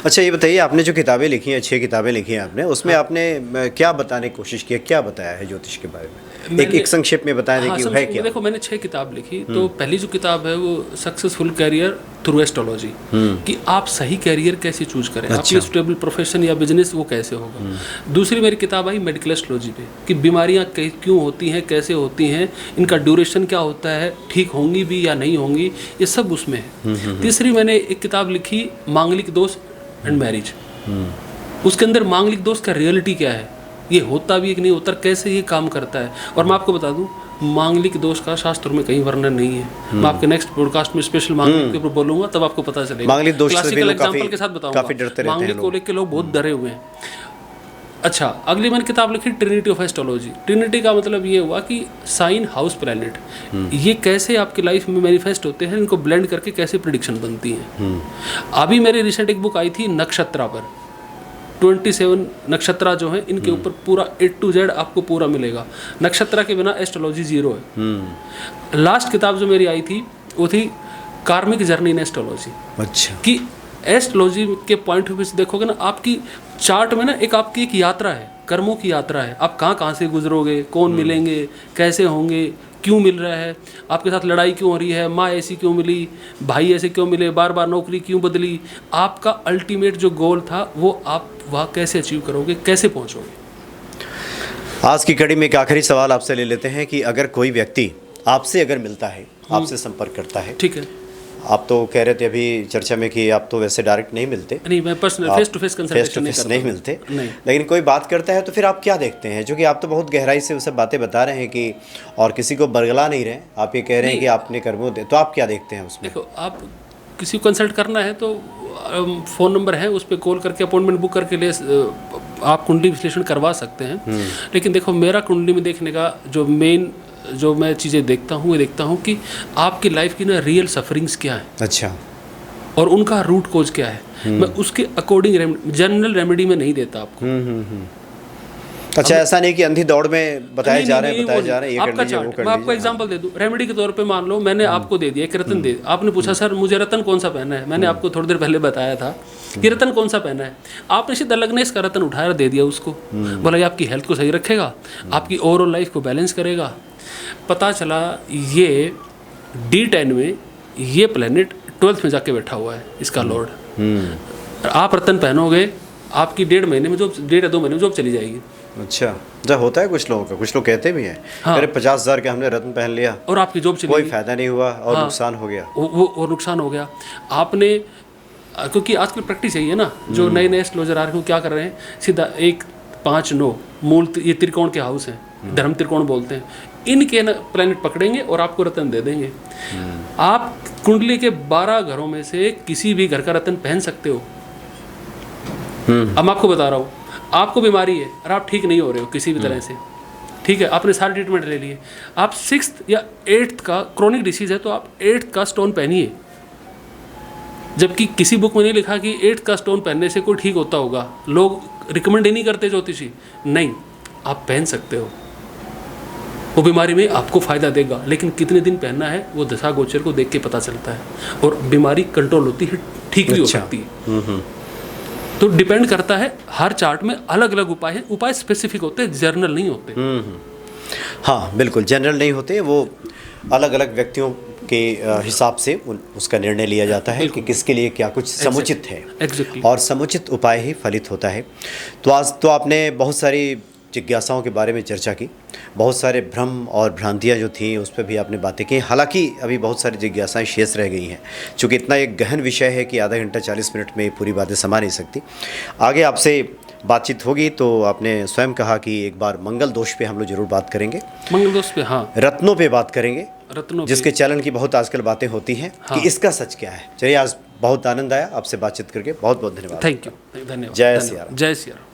अच्छा, ये बताइए, आपने जो किताबें लिखी हैं, 6 किताबें लिखी हैं आपने, उसमें आपने क्या बताने की कोशिश की है, क्या बताया है ज्योतिष के बारे में? एक संक्षेप में बता दें हाँ, कि वो है क्या। देखो मैंने 6 किताब लिखी, तो पहली जो किताब है वो सक्सेसफुल कैरियर थ्रू एस्ट्रोलॉजी, कि आप सही कैरियर कैसे चूज करें, आपकी स्टेबल प्रोफेशन या बिजनेस वो कैसे होगा। दूसरी मेरी किताब आई मेडिकल एस्ट्रोलॉजी पे, कि बीमारियां क्यों होती हैं, कैसे होती हैं, इनका ड्यूरेशन क्या होता है, ठीक होंगी भी या नहीं होंगी, ये सब उसमें है। तीसरी मैंने एक किताब लिखी मांगलिक दोष एंड मैरिज, उसके अंदर मांगलिक दोष का रियलिटी क्या है, ये होता भी है कि नहीं होता, कैसे ये काम करता है। और मैं आपको बता दूं, मांगलिक दोष का शास्त्रों में कहीं वर्णन नहीं है। मैं आपके नेक्स्ट पॉडकास्ट में स्पेशल मांगलिक के ऊपर बोलूंगा, तब आपको पता चलेगा। मांगलिक दोष से क्लासिकल लोग एग्जांपल के साथ काफी डरते रहते हैं मांगलिक को लेकर लोग बहुत डरे हुए हैं। अच्छा, अगली मैंने किताब लिखी ट्रिनिटी ऑफ एस्ट्रोलॉजी। ट्रिनिटी का मतलब ये हुआ कि साइन, हाउस, प्लैनेट, ये कैसे आपकी लाइफ में मैनिफेस्ट होते हैं, इनको ब्लेंड करके कैसे प्रिडिक्शन बनती है। अभी मेरी रिसेंट एक बुक आई थी नक्षत्रा पर, 27 नक्षत्रा जो है, इनके ऊपर पूरा A to Z आपको पूरा मिलेगा। नक्षत्रा के बिना एस्ट्रोलॉजी जीरो है। लास्ट किताब जो मेरी आई थी वो थी कार्मिक जर्नी इन एस्ट्रोलॉजी। अच्छा, कि एस्ट्रोलॉजी के पॉइंट ऑफ व्यू से देखोगे ना, आपकी चार्ट में ना आपकी एक यात्रा है, कर्मों की यात्रा है। आप कहाँ कहाँ से गुजरोगे, कौन मिलेंगे, कैसे होंगे, क्यों मिल रहा है, आपके साथ लड़ाई क्यों हो रही है, माँ ऐसी क्यों मिली, भाई ऐसे क्यों मिले, बार बार नौकरी क्यों बदली, आपका अल्टीमेट जो गोल था वो आप वहाँ कैसे अचीव करोगे, कैसे पहुँचोगे। आज की कड़ी में एक आखिरी सवाल आपसे ले लेते हैं कि अगर कोई व्यक्ति आपसे अगर मिलता है, आपसे संपर्क करता है, ठीक है, आप तो कह रहे थे अभी चर्चा में कि आप तो वैसे डायरेक्ट नहीं मिलते, नहीं मैं personal face to face consultation नहीं मिलते, नहीं। लेकिन कोई बात करता है तो फिर आप क्या देखते हैं? जो कि आप तो बहुत गहराई से वो सब बातें बता रहे हैं कि और किसी को बरगला नहीं रहे, आप ये कह रहे हैं कि आपने कर्मों दे, तो आप क्या देखते हैं उसमें? देखो, आप किसी को कंसल्ट करना है तो फ़ोन नंबर है, उस पर कॉल करके अपॉइंटमेंट बुक करके ले आप कुंडली विश्लेषण करवा सकते हैं। लेकिन देखो, मेरा कुंडली में देखने का जो मेन जो मैं चीज़ें देखता हूँ, वो देखता हूँ कि आपकी लाइफ की ना रियल सफरिंग्स क्या है। अच्छा, और उनका रूट कोज क्या है। मैं उसके अकॉर्डिंग जनरल रेमेडी में नहीं देता आपको। अच्छा, ऐसा नहीं कि अंधी दौड़ में बताए जा रहे हैं, ये कर आपका लीजिए, वो चार्ट कर मैं आपको लीजिए। एग्जांपल दे दूं, रेमेडी के तौर पे मान लो मैंने आपको दे दिया एक रतन दे, आपने पूछा सर मुझे रतन कौन सा पहना है, मैंने आपको थोड़ी देर पहले बताया था कि रतन कौन सा पहना है, आपने सीधा लगने इसका रतन उठाया दे दिया उसको, बोला ये आपकी हेल्थ को सही रखेगा, आपकी ओवरऑल लाइफ को बैलेंस करेगा। पता चला ये D10 में ये प्लेनेट 12th में जाके बैठा हुआ है, इसका लॉर्ड। आप रतन पहनोगे, आपकी 1.5 महीने में जॉब, 1.5 या 2 महीने में जॉब चली जाएगी। अच्छा, जब होता है कुछ लोगों का, कुछ लोग कहते भी हैं, हाँ। अरे 50,000 का हमने रत्न पहन लिया और आपकी जॉब चली कोई फायदा नहीं हुआ और हाँ। नुकसान हो गया। वो और नुकसान हो गया आपने, क्योंकि आजकल प्रैक्टिस यही है ना, जो नए नए एस्ट्रोलॉजर आ रहे हैं क्या कर रहे हैं, सीधा 1 5 9 मूल ये त्रिकोण के हाउस हैं, धर्म त्रिकोण बोलते हैं, इनके न प्लैनेट पकड़ेंगे और आपको रतन दे देंगे। आप कुंडली के 12 घरों में से किसी भी घर का रतन पहन सकते हो। अब मैं आपको बता रहा हूँ, आपको बीमारी है और आप ठीक नहीं हो रहे हो किसी भी तरह से, ठीक है, आपने सारे ट्रीटमेंट ले लिए, आप 6th या 8th का क्रोनिक डिसीज है तो आप 8th का स्टोन पहनिए, जबकि किसी बुक में नहीं लिखा कि 8th का स्टोन पहनने से कोई ठीक होता होगा। लोग रिकमेंड ही नहीं करते ज्योतिषी, नहीं, आप पहन सकते हो, वो बीमारी में आपको फ़ायदा देगा, लेकिन कितने दिन पहनना है वो दशा गोचर को देख के पता चलता है, और बीमारी कंट्रोल होती है, ठीक भी हो सकती है। तो डिपेंड करता है, हर चार्ट में अलग अलग उपाय हैं, उपाय स्पेसिफिक होते हैं, जर्नल नहीं होते। हाँ बिल्कुल, जनरल नहीं होते, वो अलग अलग व्यक्तियों के हिसाब से उसका निर्णय लिया जाता है कि किसके लिए क्या कुछ समुचित है। Exactly. और समुचित उपाय ही फलित होता है। तो आज तो आपने बहुत सारी जिज्ञासाओं के बारे में चर्चा की, बहुत सारे भ्रम और भ्रांतियाँ जो थी उस पर भी आपने बातें की। हालांकि अभी बहुत सारी जिज्ञासाएं शेष रह गई हैं, चूँकि इतना एक गहन विषय है कि आधा घंटा 40 मिनट में पूरी बातें समा नहीं सकती। आगे आपसे बातचीत होगी तो आपने स्वयं कहा कि एक बार मंगल दोष पे हम लोग जरूर बात करेंगे, मंगल दोष पे, हाँ, रत्नों पे बात करेंगे, रत्नों जिसके चलन की बहुत आजकल बातें होती हैं कि इसका सच क्या है। चलिए, आज बहुत आनंद आया आपसे बातचीत करके, बहुत बहुत धन्यवाद। थैंक यू, धन्यवाद। जय सिया राम। जय सिया राम।